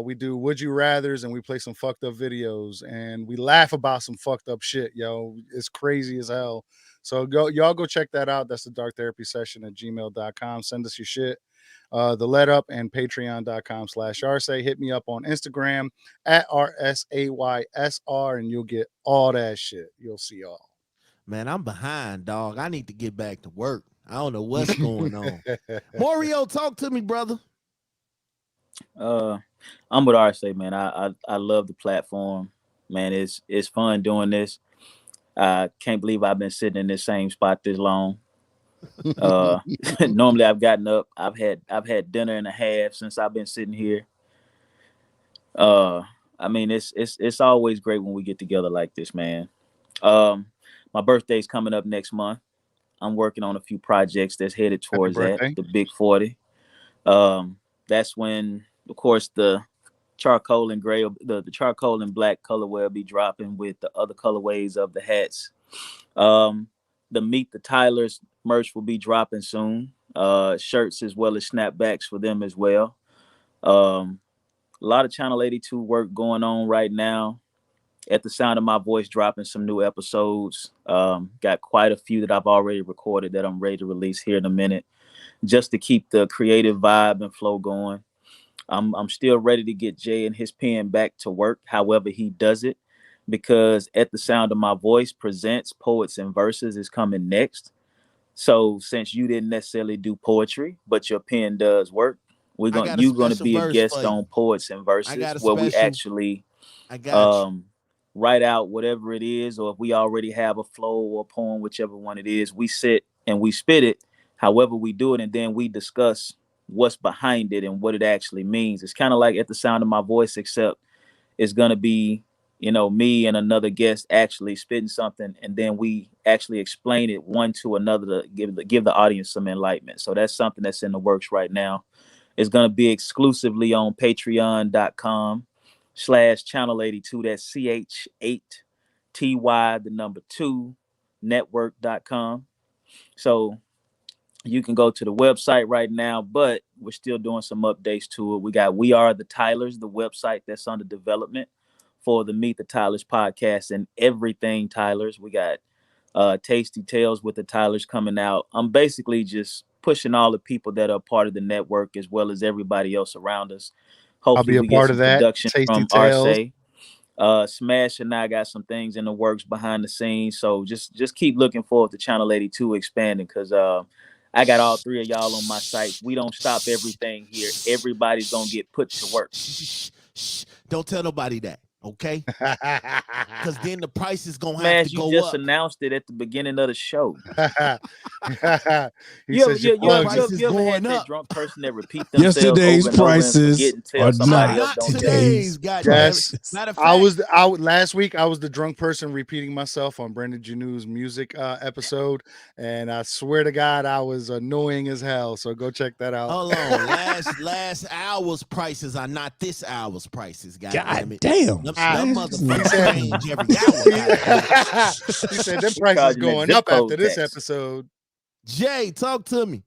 We do Would You Rathers, and we play some fucked up videos, and we laugh about some fucked up shit, yo. It's crazy as hell. So y'all go check that out. That's the Dark Therapy session at gmail.com. Send us your shit. The Let Up and patreon.com/RSA. Hit me up on Instagram at RSAYSR, and you'll get all that shit. You'll see all. Man, I'm behind, dog. I need to get back to work. I don't know what's going on. Mario, talk to me, brother. I'm with RSA, man. I love the platform, man. It's fun doing this. I can't believe I've been sitting in this same spot this long. Normally I've gotten up. I've had dinner and a half since I've been sitting here. I mean, it's always great when we get together like this, man. My birthday's coming up next month. I'm working on a few projects that's headed towards that, the Big 40. That's when, of course, the charcoal and gray, the charcoal and black colorway will be dropping with the other colorways of the hats. The Meet the Tylers merch will be dropping soon. Shirts as well as snapbacks for them as well. A lot of Channel 82 work going on right now. At the Sound of My Voice, dropping some new episodes. Got quite a few that I've already recorded that I'm ready to release here in a minute, just to keep the creative vibe and flow going. I'm still ready to get Jay and his pen back to work, however he does it, because At the Sound of My Voice presents Poets and Verses is coming next. So since you didn't necessarily do poetry, but your pen does work, you're gonna be a guest on Poets and Verses, where we actually write out whatever it is, or if we already have a flow or a poem, whichever one it is, we sit and we spit it, however we do it, and then we discuss what's behind it and what it actually means. It's kind of like At the Sound of My Voice, except it's going to be me and another guest actually spitting something, and then we actually explain it one to another to give the audience some enlightenment. So that's something that's in the works right now. It's going to be exclusively on patreon.com/channel82. That's CH8TY, the number 2, network.com. So you can go to the website right now, but we're still doing some updates to it. We got We Are the Tylers, the website that's under development for the Meet the Tylers podcast and everything Tylers. We got Tasty Tales with the Tylers coming out. I'm basically just pushing all the people that are part of the network as well as everybody else around us. Hopefully I'll be a part of that. Production Tasty from Tales. Arce. Smash and I got some things in the works behind the scenes. So just keep looking forward to Channel 82 expanding, because I got all 3 of y'all on my site. We don't stop everything here. Everybody's gonna get put to work. Don't tell nobody that, okay? Because then the price is gonna have Smash, to you go just up. announced it at the beginning of the show. He says your plugs price is you ever going had that up. drunk person that repeat themselves Yesterday's over and over and prices forget and tell are somebody not else don't do it? today's goddamn it. prices. Matter of I fact, was last week. I was the drunk person repeating myself on Brandon Janu's music episode, and I swear to God, I was annoying as hell. So go check that out. hold on. Last hour's prices are not this hour's prices. God damn God it. damn. Them He motherfuckers said- change every hour. goddamn it. He said them prices charging that going zip up after code this tax. episode. Jay, talk to me.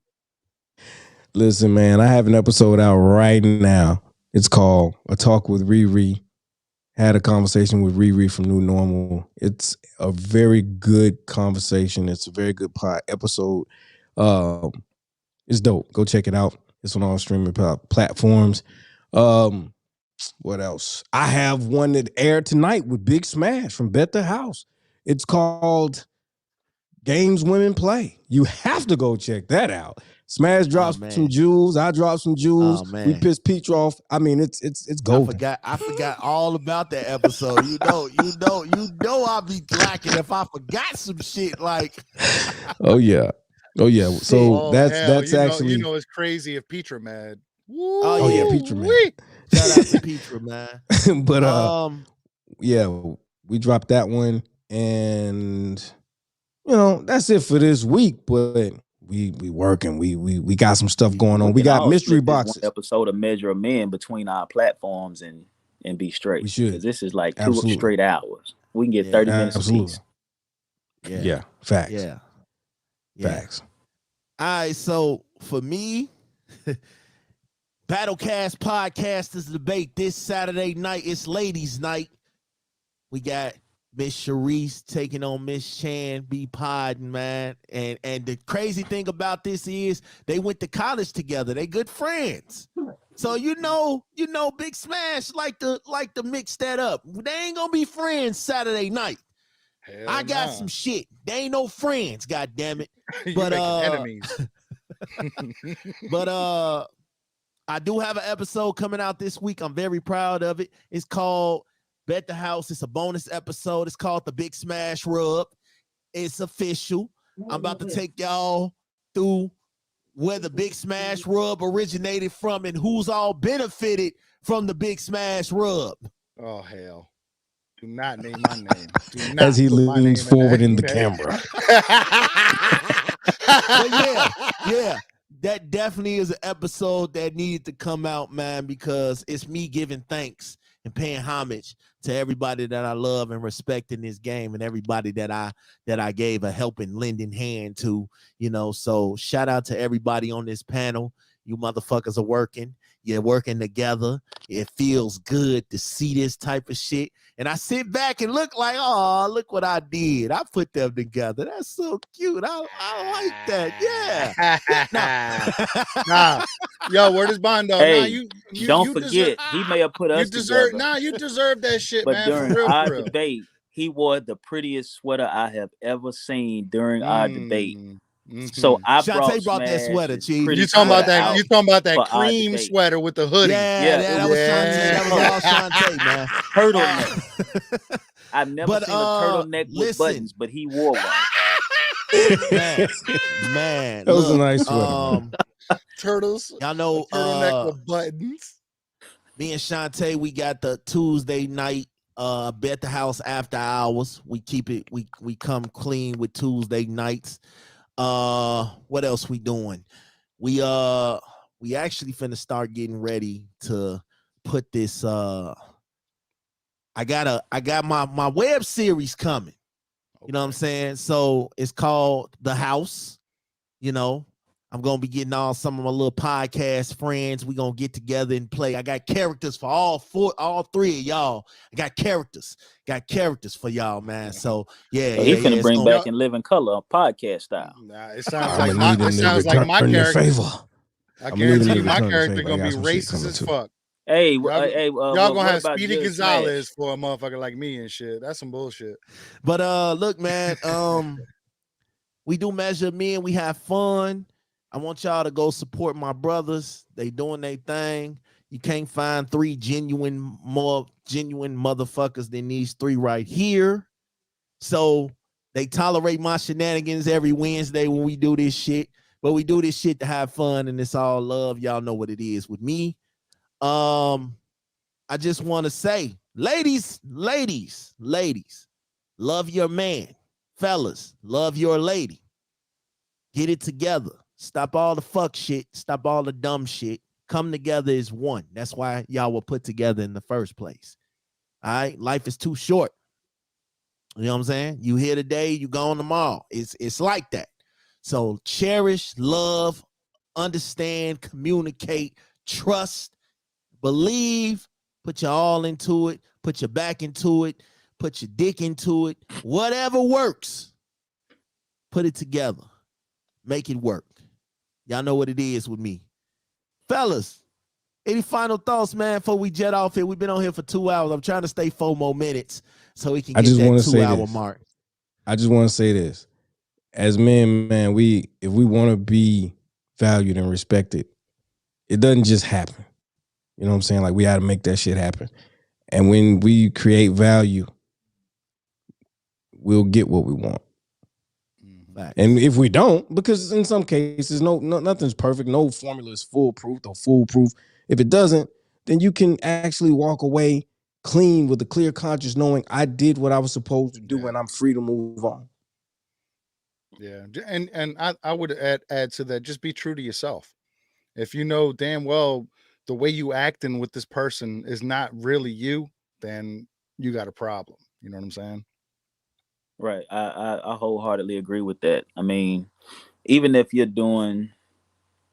Listen, man, I have an episode out right now. It's called A Talk with Riri. Had a conversation with Riri from New Normal. It's a very good conversation. It's a very good episode. It's dope. Go check it out. It's on all streaming platforms. What else? I have one that aired tonight with Big Smash from Bet the House. It's called Games Women Play. You have to go check that out. Smash drops man. some jewels. I dropped some jewels. Oh, man. We pissed Peach off. I mean, it's golden. I forgot all about that episode. You know I'll be lacking if I forgot some shit like Oh yeah. So Oh, that's hell, actually it's crazy if Petra mad. Oh, yeah, Petra mad. Woo-wee. shout out to Petra, man. but yeah, we dropped that one, and that's it for this week. But we working. We got some stuff going on. We got mystery split this one boxes. episode of Measure of Men between our platforms and be straight. We should. 'Cause this is like 2 Absolutely. straight hours. We can get Yeah, 30 minutes Absolutely. apiece. Yeah. Facts. Yeah. Facts. All right, so for me, Battlecast Podcasters Debate this Saturday night. It's ladies' night. We got Miss Sharice taking on Miss Chan, be podding, man. And the crazy thing about this is they went to college together. They good friends. So you know, Big Smash like to mix that up. They ain't gonna be friends Saturday night. Hell I got nah. some shit. They ain't no friends, god damn it. You but, making enemies. But I do have an episode coming out this week. I'm very proud of it. It's called Bet the House. It's a bonus episode. It's called The Big Smash Rub. It's official. I'm about to take y'all through where the Big Smash Rub originated from and who's all benefited from the Big Smash Rub. Oh hell. Do not name my name. Do not As he put my name leans forward that. in the camera. But yeah, that definitely is an episode that needed to come out, man, because it's me giving thanks and paying homage to everybody that I love and respect in this game, and everybody that I gave a helping, lending hand to, So shout out to everybody on this panel. You motherfuckers are working. You're working together. It feels good to see this type of shit. And I sit back and look like, oh, look what I did. I put them together. That's so cute. I like that. Yeah. Nah. Yo, where does Bondo? Hey, nah, you Don't you forget, he may have put us together. you deserve that shit, But man. during For real, our for real. debate, he wore the prettiest sweater I have ever seen during our debate. Mhm. So I Shantae brought that Smash sweater, his Chief. pretty You talking about sweater that? out You talking about that for our cream debate. sweater with the hoodie? Yeah, that was Shantae. That was all Shantae, man. Turtleneck. I've never But, seen a turtleneck with listen. buttons, but he wore one. Man, That was a look, nice sweater, man. Turtles. y'all know, Turtleneck with buttons. me and Shantae, we got the Tuesday night Be at the house after hours. We keep it, we come clean with Tuesday nights. What else we doing? We actually finna start getting ready to put this I got my web series coming. You know what I'm saying? So it's called The House. You know, I'm gonna be getting some of my little podcast friends. We gonna get together and play. I got characters for all three of y'all. I got characters for y'all, man. So yeah, So he finna it's bring gonna- back In Living Color podcast style. Nah, it sounds I'm like gonna need it him to sounds like my return the character. favor. I I'm gonna need him guarantee to you, my return the character favor. I gonna got be some shit racist coming as too. fuck. Hey, Y'all gonna have what about Speedy Judge Gonzalez Smash? for a motherfucker like me and shit. That's some bullshit. But look, man, we do Measure Men. We have fun. I want y'all to go support my brothers. They doing their thing. You can't find more genuine motherfuckers than these three right here. So they tolerate my shenanigans every Wednesday when we do this shit. But we do this shit to have fun, and it's all love. Y'all know what it is with me. I just want to say, ladies, love your man. Fellas, love your lady. Get it together. Stop all the fuck shit. Stop all the dumb shit. Come together as one. That's why y'all were put together in the first place. All right? Life is too short. You know what I'm saying? You here today, you gone tomorrow. It's like that. So cherish, love, understand, communicate, trust, believe, put your all into it, put your back into it, put your dick into it. Whatever works, put it together. Make it work. Y'all know what it is with me. Fellas, any final thoughts, man, before we jet off here? We've been on here for 2 hours. I'm trying to stay 4 more minutes so we can I get just that wanna 2 say hour this. mark. I just want to say this. As men, man, if we want to be valued and respected, it doesn't just happen. You know what I'm saying? Like, we got to make that shit happen. And when we create value, we'll get what we want. Facts. And if we don't, because in some cases, nothing's perfect. No formula is foolproof. If it doesn't, then you can actually walk away clean with a clear conscience, knowing I did what I was supposed to do, and I'm free to move on. Yeah, and I would add to that, just be true to yourself. If you know damn well the way you acting with this person is not really you, then you got a problem. You know what I'm saying? Right. I wholeheartedly agree with that. I mean, even if you're doing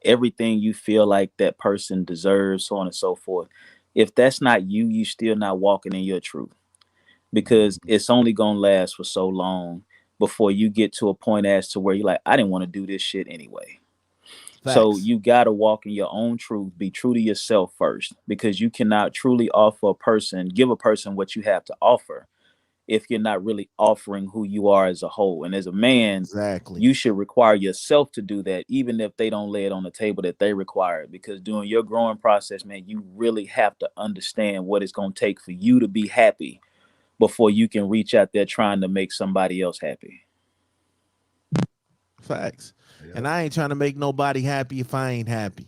everything you feel like that person deserves, so on and so forth, if that's not you, you still not walking in your truth, because it's only gonna last for so long before you get to a point as to where you're like, I didn't want to do this shit anyway. So Facts. you got to walk in your own truth, be true to yourself first, because you cannot truly give a person what you have to offer if you're not really offering who you are as a whole. And as a man, Exactly. you should require yourself to do that, even if they don't lay it on the table that they require it. Because during your growing process, man, you really have to understand what it's going to take for you to be happy before you can reach out there trying to make somebody else happy. Facts. Yep. And I ain't trying to make nobody happy if I ain't happy.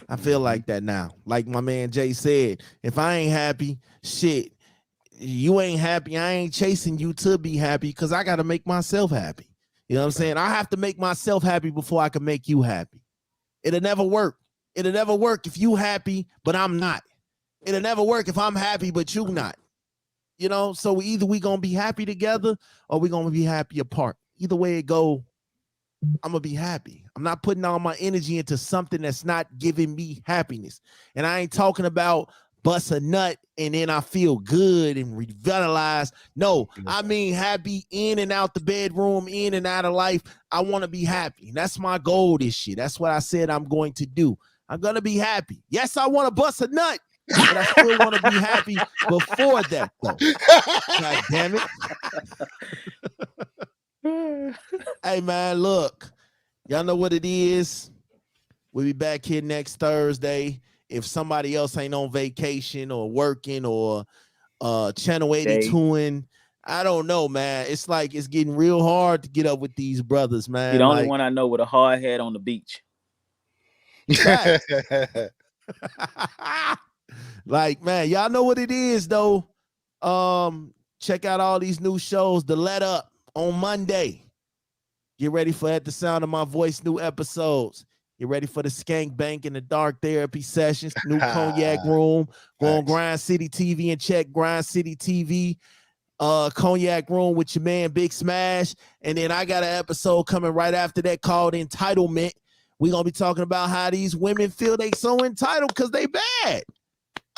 I feel like that now. Like my man Jay said, if I ain't happy, shit, you ain't happy. I ain't chasing you to be happy because I got to make myself happy. You know what I'm saying? I have to make myself happy before I can make you happy. It'll never work. It'll never work if you happy, but I'm not. It'll never work if I'm happy, but you not. You know, so either we going to be happy together or we going to be happy apart. Either way it go, I'm going to be happy. I'm not putting all my energy into something that's not giving me happiness. And I ain't talking about bust a nut and then I feel good and revitalized. No, I mean happy in and out the bedroom, in and out of life. I want to be happy. That's my goal this year. That's what I said I'm going to do. I'm going to be happy. Yes, I want to bust a nut, but I still want to be happy before that, though. God damn it. Hey, man, look. Y'all know what it is. We'll be back here next Thursday. If somebody else ain't on vacation or working or channel 82ing, I don't know, man. It's like it's getting real hard to get up with these brothers, man. You're the only one I know with a hard hat on the beach. Like, man, y'all know what it is, though. Check out all these new shows. The Let Up on Monday. Get ready for At the Sound of My Voice new episodes. Get ready for the Skank Bank and the Dark Therapy Sessions. New Cognac Room. Go on Grind City TV and check Grind City TV. Cognac Room with your man Big Smash. And then I got an episode coming right after that called Entitlement. We're going to be talking about how these women feel they so entitled because they bad.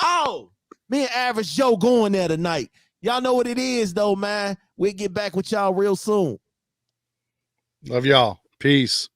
Oh, me and Average Joe going there tonight. Y'all know what it is, though, man. We'll get back with y'all real soon. Love y'all. Peace.